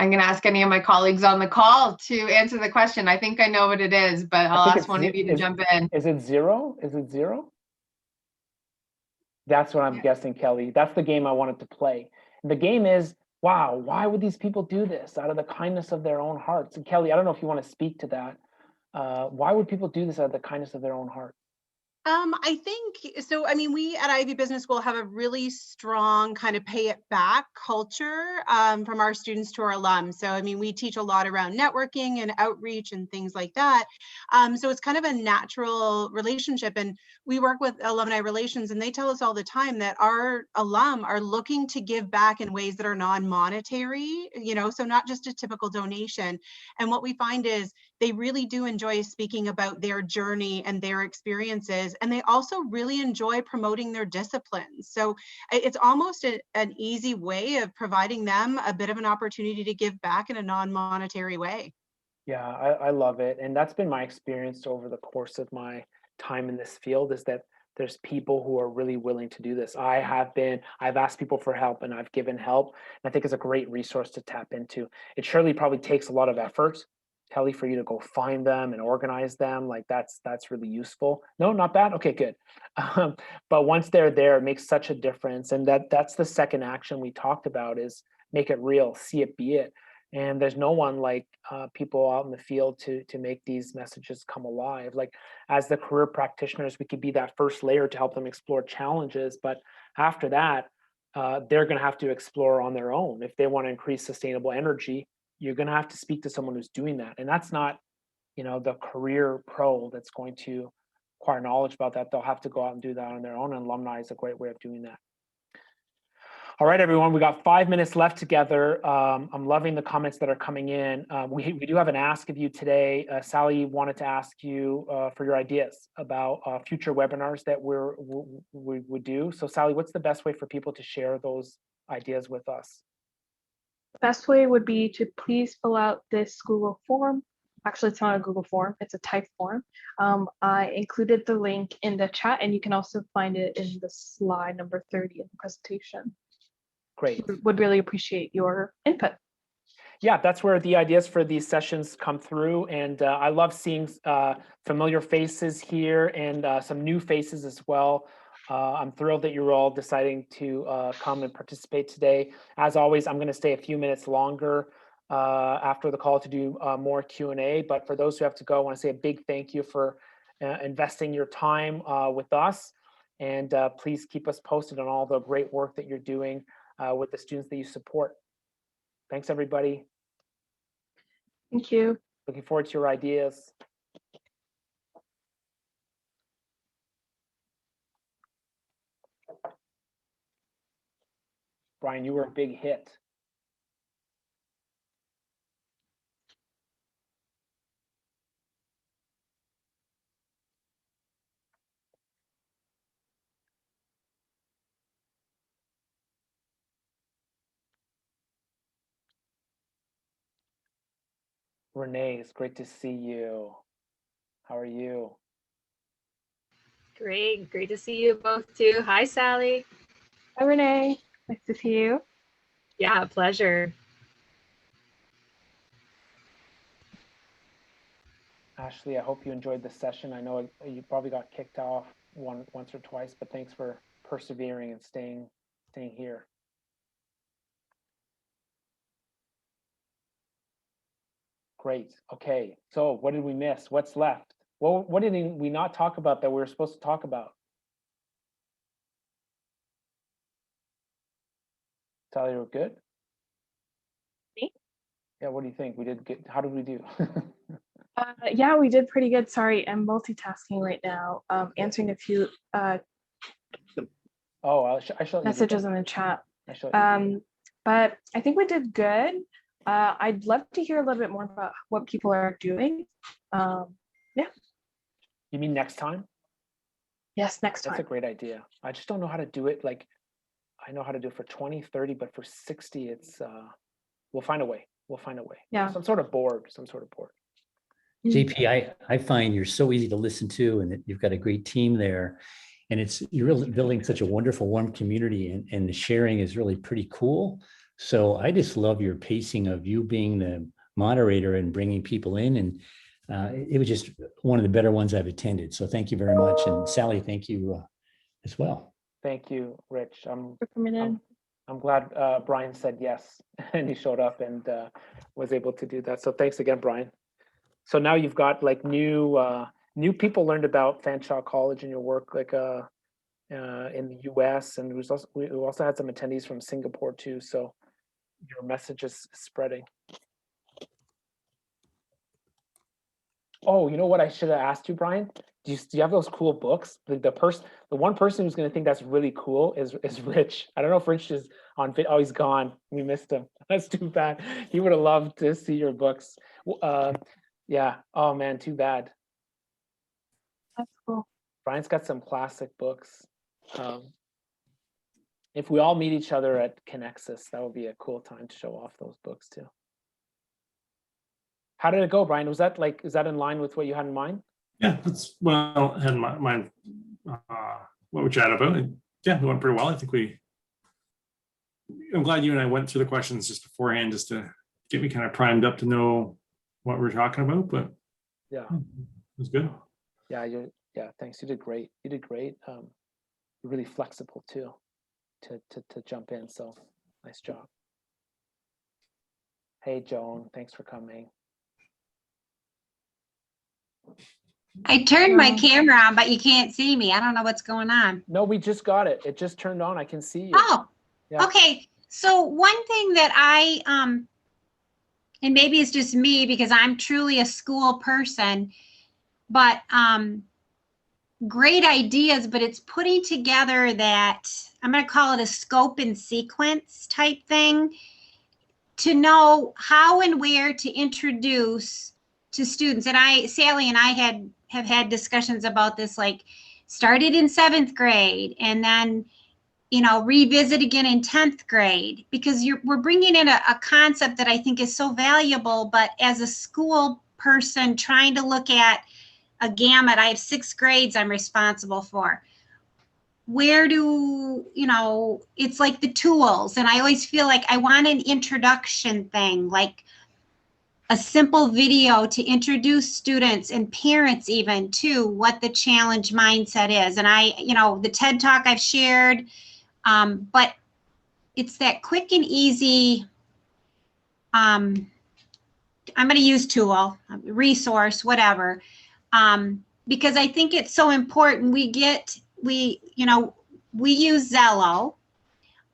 I'm going to ask any of my colleagues on the call to answer the question. I think I know what it is, but I'll ask one of you to jump in. Is it zero? Is it zero? That's what I'm guessing, Kelly. That's the game I wanted to play. The game is, wow, why would these people do this out of the kindness of their own hearts? And Kelly, I don't know if you want to speak to that. Why would people do this out of the kindness of their own heart? I think so. I mean, we at Ivy Business School have a really strong kind of pay it back culture from our students to our alums. So, I mean, we teach a lot around networking and outreach and things like that. So it's kind of a natural relationship. And we work with alumni relations, and they tell us all the time that our alum are looking to give back in ways that are non-monetary, you know, so not just a typical donation. And what we find is they really do enjoy speaking about their journey and their experiences, and they also really enjoy promoting their disciplines. So it's almost an easy way of providing them a bit of an opportunity to give back in a non-monetary way. Yeah, I love it. And that's been my experience over the course of my time in this field, is that there's people who are really willing to do this. I've asked people for help and I've given help. And I think it's a great resource to tap into. It surely probably takes a lot of effort, Kelly, for you to go find them and organize them. Like that's really useful. No, not bad. Okay, good. But once they're there, it makes such a difference. And that's the second action we talked about, is make it real, see it, be it. And there's no one like people out in the field to make these messages come alive. Like as the career practitioners, we could be that first layer to help them explore challenges. But after that, they're going to have to explore on their own. If they want to increase sustainable energy, you're going to have to speak to someone who's doing that. And that's not, you know, the career pro that's going to acquire knowledge about that. They'll have to go out and do that on their own. And alumni is a great way of doing that. All right, everyone, we got 5 minutes left together. I'm loving the comments that are coming in. We do have an ask of you today. Sally wanted to ask you for your ideas about future webinars that we would do. So Sally, what's the best way for people to share those ideas with us? Best way would be to please fill out this Google form actually, it's not a Google form, it's a type form. I included the link in the chat, and you can also find it in the slide number 30 in the presentation. Great. Would really appreciate your input. Yeah, that's where the ideas for these sessions come through. And I love seeing familiar faces here and some new faces as well. I'm thrilled that you're all deciding to come and participate today. As always, I'm going to stay a few minutes longer after the call to do more Q&A. But for those who have to go, I want to say a big thank you for investing your time with us. And please keep us posted on all the great work that you're doing with the students that you support. Thanks, everybody. Thank you. Looking forward to your ideas. Brian, you were a big hit. Renee, it's great to see you. How are you? Great to see you both too. Hi, Sally. Hi, Renee. Nice to see you. Yeah, pleasure. Ashley, I hope you enjoyed the session. I know you probably got kicked off once or twice, but thanks for persevering and staying here. Great. Okay. So what did we miss? What's left? Well, what did we not talk about that we were supposed to talk about? Sally, we're good? Me? Yeah, what do you think? We did good. How did we do? Yeah, we did pretty good. Sorry, I'm multitasking right now, answering a few messages in the chat. But I think we did good. I'd love to hear a little bit more about what people are doing. Yeah. You mean next time? Yes, next time. That's a great idea. I just don't know how to do it. Like, I know how to do it for 20, 30, but for 60, it's, we'll find a way. We'll find a way. Yeah. Some sort of board. JP, I find you're so easy to listen to, and that you've got a great team there. And you're really building such a wonderful, warm community, and the sharing is really pretty cool. So I just love your pacing of you being the moderator and bringing people in. And it was just one of the better ones I've attended. So thank you very much. And Sally, thank you as well. Thank you, Rich. For coming in. I'm glad Brian said yes and he showed up and was able to do that. So thanks again, Brian. So now you've got like new people learned about Fanshawe College and your work like in the US, and we also had some attendees from Singapore too. So your message is spreading. Oh, you know what I should have asked you, Brian? Do you have those cool books? The one person who's going to think that's really cool is Rich. I don't know if Rich is on fit. Oh, he's gone. We missed him. That's too bad. He would have loved to see your books. Yeah. Oh man, too bad. That's cool. Brian's got some classic books. If we all meet each other at Connexus, that would be a cool time to show off those books too. How did it go, Brian? Is that in line with what you had in mind? Yeah, that's well, I had in mind what we chatted about. And yeah, it went pretty well. I think I'm glad you and I went through the questions just beforehand, just to get me kind of primed up to know what we're talking about. But yeah, it was good. Yeah, thanks. You did great. You're really flexible too, to jump in. So nice job. Hey, Joan, thanks for coming. I turned my camera on, but you can't see me. I don't know what's going on. No, we just got it. It just turned on. I can see you. Oh, yeah. Okay. So one thing that and maybe it's just me because I'm truly a school person, but great ideas, but it's putting together that, I'm going to call it a scope and sequence type thing, to know how and where to introduce to students. And Sally and I have had discussions about this, like started in 7th grade and then, revisit again in 10th grade, because we're bringing in a concept that I think is so valuable, but as a school person trying to look at a gamut. I have 6 grades I'm responsible for. Where do, it's like the tools. And I always feel like I want an introduction thing, like a simple video to introduce students and parents even to what the challenge mindset is. And the TED Talk I've shared, but it's that quick and easy, I'm going to use tool, resource, whatever, because I think it's so important. We use Zello,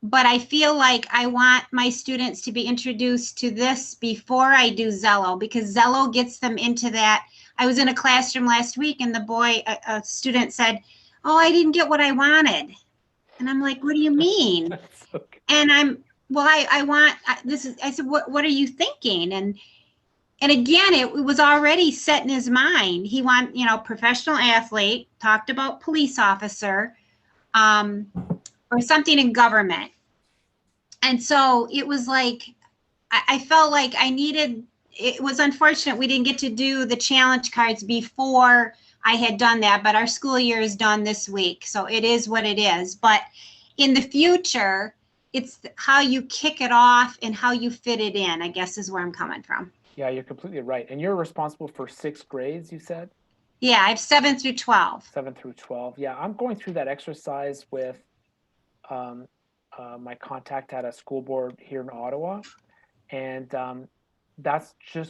but I feel like I want my students to be introduced to this before I do Zello, because Zello gets them into that. I was in a classroom last week and a student said, "Oh, I didn't get what I wanted." And I'm like, "What do you mean?" Okay. And I said, what are you thinking? And again, it was already set in his mind. He professional athlete, talked about police officer, or something in government. And so it was like, I felt like it was unfortunate we didn't get to do the challenge cards before I had done that, but our school year is done this week. So it is what it is. But in the future, it's how you kick it off and how you fit it in, I guess, is where I'm coming from. Yeah, you're completely right. And you're responsible for 6 grades, you said? Yeah, I have 7 through 12. 7 through 12. Yeah, I'm going through that exercise with my contact at a school board here in Ottawa. And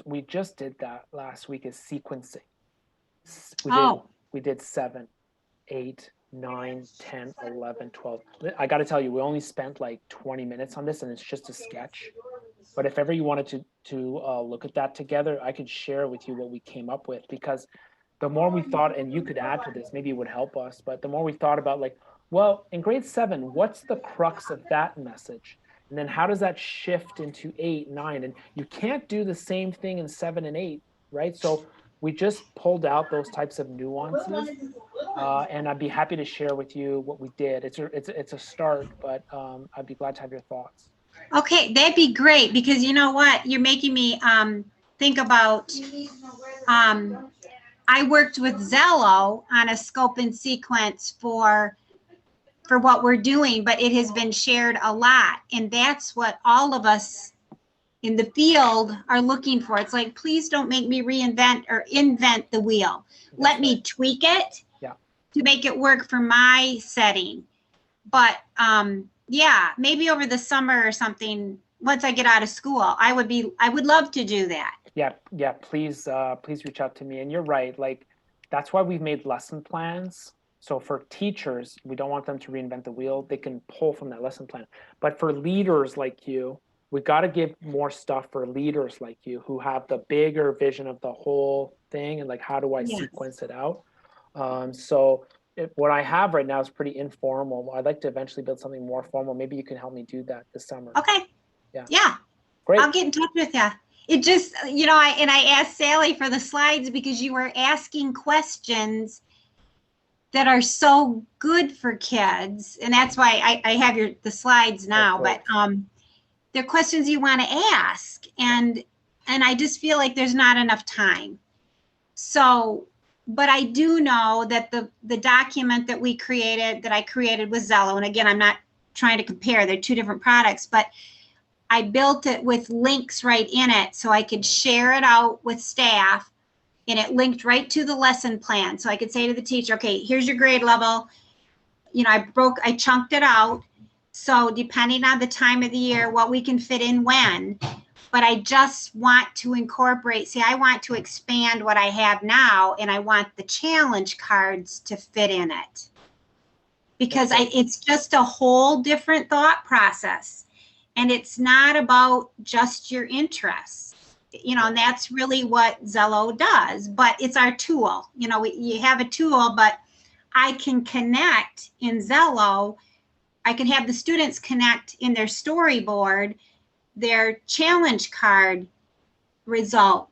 we just did that last week, is sequencing. We did 7, 8, 9, 10, 11, 12. I got to tell you, we only spent like 20 minutes on this, and it's just a sketch. But if ever you wanted to look at that together, I could share with you what we came up with, because the more we thought, and you could add to this, maybe it would help us, but the more we thought about in grade 7, what's the crux of that message? And then how does that shift into 8, 9? And you can't do the same thing in 7 and 8, right? So we just pulled out those types of nuances, and I'd be happy to share with you what we did. It's a start, but I'd be glad to have your thoughts. Okay, that'd be great, because you know what? You're making me think about, I worked with Zello on a scope and sequence for what we're doing, but it has been shared a lot. And that's what all of us in the field are looking for. It's like, please don't make me reinvent or invent the wheel. Let me tweak it to make it work for my setting. But yeah, maybe over the summer or something, once I get out of school, I would love to do that. Yeah, please reach out to me. And you're right, that's why we've made lesson plans. So for teachers, we don't want them to reinvent the wheel. They can pull from that lesson plan. But for leaders like you, we got to give more stuff for leaders like you who have the bigger vision of the whole thing, and how do I sequence it out? What I have right now is pretty informal. I'd like to eventually build something more formal. Maybe you can help me do that this summer. Okay. Yeah. Great. I'll get in touch with you. It just, I asked Sally for the slides because you were asking questions that are so good for kids. And that's why I have the slides now, but they're questions you want to ask. And I just feel like there's not enough time. So, but I do know that the document that I created with Zello, and again, I'm not trying to compare, they're 2 different products, but I built it with links right in it so I could share it out with staff, and it linked right to the lesson plan. So I could say to the teacher, okay, here's your grade level. I chunked it out. So depending on the time of the year, what we can fit in when, but I just want to incorporate, I want to expand what I have now, and I want the challenge cards to fit in it. Because it's just a whole different thought process. And it's not about just your interests, and that's really what Zello does, but it's our tool. You have a tool, but I can connect in Zello. I can have the students connect in their storyboard, their challenge card result,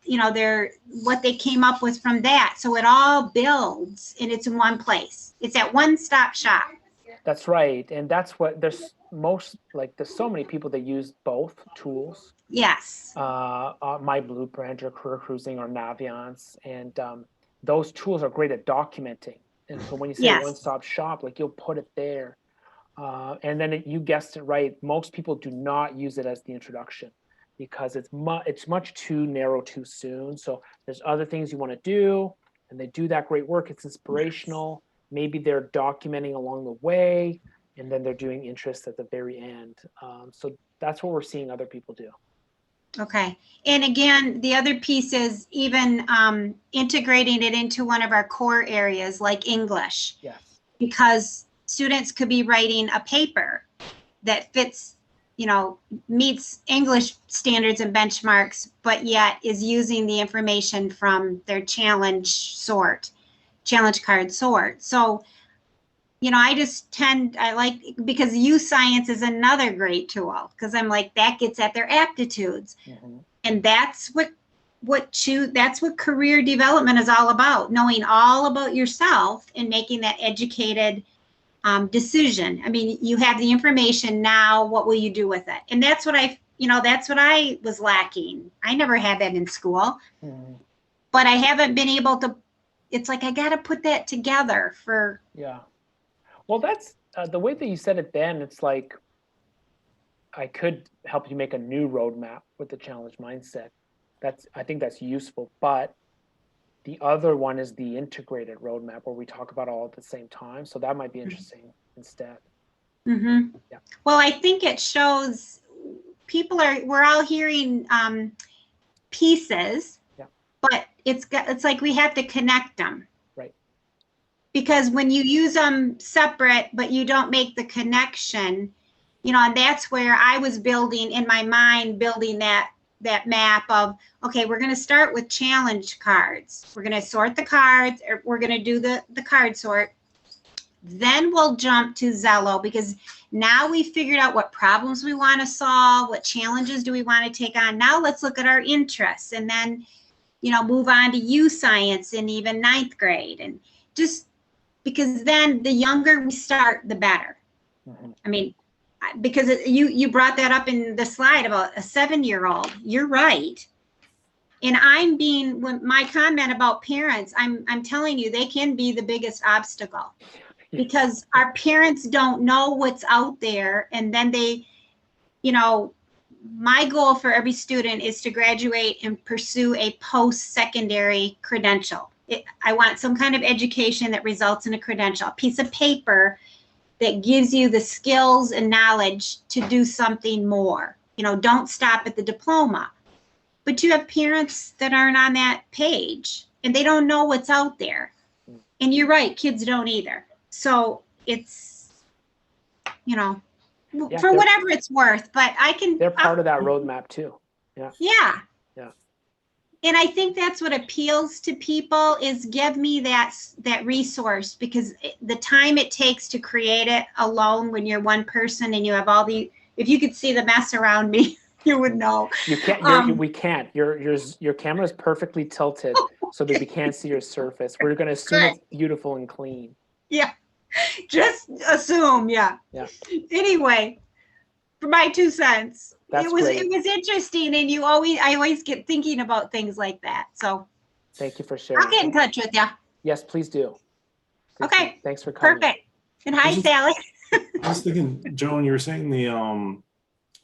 what they came up with from that. So it all builds, and it's in one place. It's at one-stop shop. That's right. And that's what there's so many people that use both tools. Yes. My Blueprint or Career Cruising or Naviance, and those tools are great at documenting. And so when you say Yes. one-stop shop, like you'll put it there, and then you guessed it right. Most people do not use it as the introduction because it's much too narrow too soon. So there's other things you want to do, and they do that great work. It's inspirational. Maybe they're documenting along the way, and then they're doing interests at the very end. So that's what we're seeing other people do. Okay. And again, the other piece is even integrating it into one of our core areas like English. Yes. Because students could be writing a paper that fits, meets English standards and benchmarks, but yet is using the information from their challenge card sort. So, I like, because youth science is another great tool, because I'm like, that gets at their aptitudes. Mm-hmm. And that's what career development is all about, knowing all about yourself and making that educated decision. I mean, you have the information now, what will you do with it? And that's what that's what I was lacking. I never had that in school, but I haven't been able to, it's like, I got to put that together for. Yeah. Well, that's the way that you said it, Ben. It's like, I could help you make a new roadmap with the challenge mindset. I think that's useful, but the other one is the integrated roadmap where we talk about all at the same time. So that might be interesting instead. Mm-hmm. Yeah. Well, I think it shows we're all hearing pieces, but it's like we have to connect them. Right. Because when you use them separate, but you don't make the connection, and that's where I was building in my mind, building that map of, okay, we're going to start with challenge cards. We're going to sort the cards, or we're going to do the card sort. Then we'll jump to Zello, because now we figured out what problems we want to solve, what challenges do we want to take on. Now let's look at our interests, and then, move on to youth science in even 9th grade. And just because then the younger we start, the better. Mm-hmm. I mean, because you brought that up in the slide about a 7-year-old. You're right. And when my comment about parents, I'm telling you, they can be the biggest obstacle, because our parents don't know what's out there. And then they, my goal for every student is to graduate and pursue a post-secondary credential. I want some kind of education that results in a credential, a piece of paper that gives you the skills and knowledge to do something more. Don't stop at the diploma. But you have parents that aren't on that page, and they don't know what's out there. And you're right, kids don't either. So it's, for whatever it's worth, but they're part of that roadmap too. Yeah. Yeah. Yeah. And I think that's what appeals to people, is give me that resource, because the time it takes to create it alone when you're one person and you have if you could see the mess around me, you would know. You can't, we can't. Your camera is perfectly tilted so that we can't see your surface. We're going to assume it's beautiful and clean. Yeah. Just assume. Yeah. Yeah. Anyway, for my 2 cents. That's great. It was interesting, and I always get thinking about things like that. So thank you for sharing. I'll get in touch with you. Yes, please do. Okay. Thanks for coming. Perfect. And hi, Sally. I was thinking, Joan, you were saying a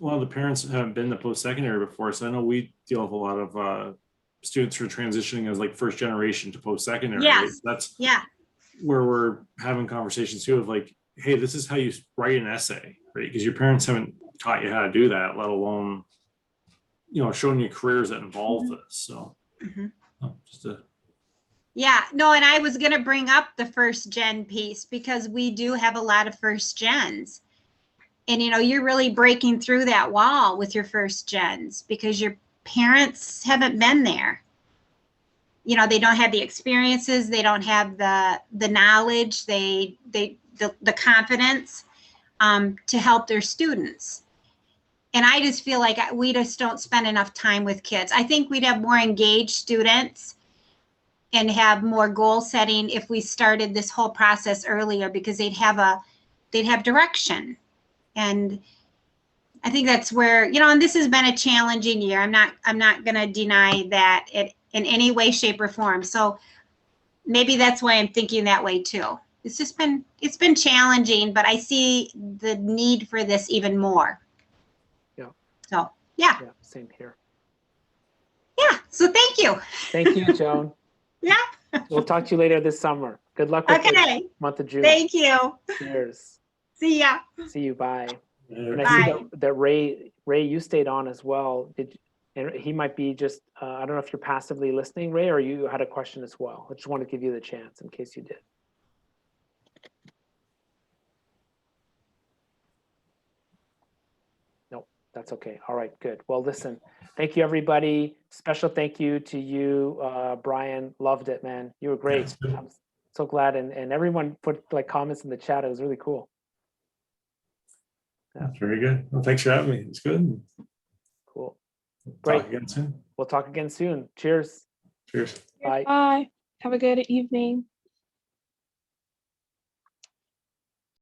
lot of the parents haven't been to post-secondary before. So I know we deal with a lot of students who are transitioning as like first generation to post-secondary. Yes. Right? That's where we're having conversations too of like, hey, this is how you write an essay, right? Because your parents haven't taught you how to do that, let alone, showing you careers that involve this. So and I was going to bring up the first gen piece, because we do have a lot of first gens, and you're really breaking through that wall with your first gens, because your parents haven't been there. They don't have the experiences, they don't have the knowledge, the confidence to help their students. And I just feel like we just don't spend enough time with kids. I think we'd have more engaged students and have more goal setting if we started this whole process earlier, because they'd have direction. And I think that's where, you know, and this has been a challenging year. I'm not going to deny that it in any way, shape, or form. So maybe that's why I'm thinking that way too. It's been challenging, but I see the need for this even more. Yeah. So yeah. Yeah, same here. Yeah. So thank you. Thank you, Joan. Yeah. We'll talk to you later this summer. Good luck with the month of June. Thank you. Cheers. See ya. See you. Bye. And I Bye. see that Ray, you stayed on as well. And he might be just, I don't know if you're passively listening, Ray, or you had a question as well. I just want to give you the chance in case you did. Nope, that's okay. All right, good. Well, listen, thank you, everybody. Special thank you to you, Brian. Loved it, man. You were great. Yeah, I'm so glad. And everyone put like comments in the chat. It was really cool. Yeah. That's very good. Well, thanks for having me. It's good. Cool. Talk Great. again soon. We'll talk again soon. Cheers. Cheers. Bye. Bye. Have a good evening.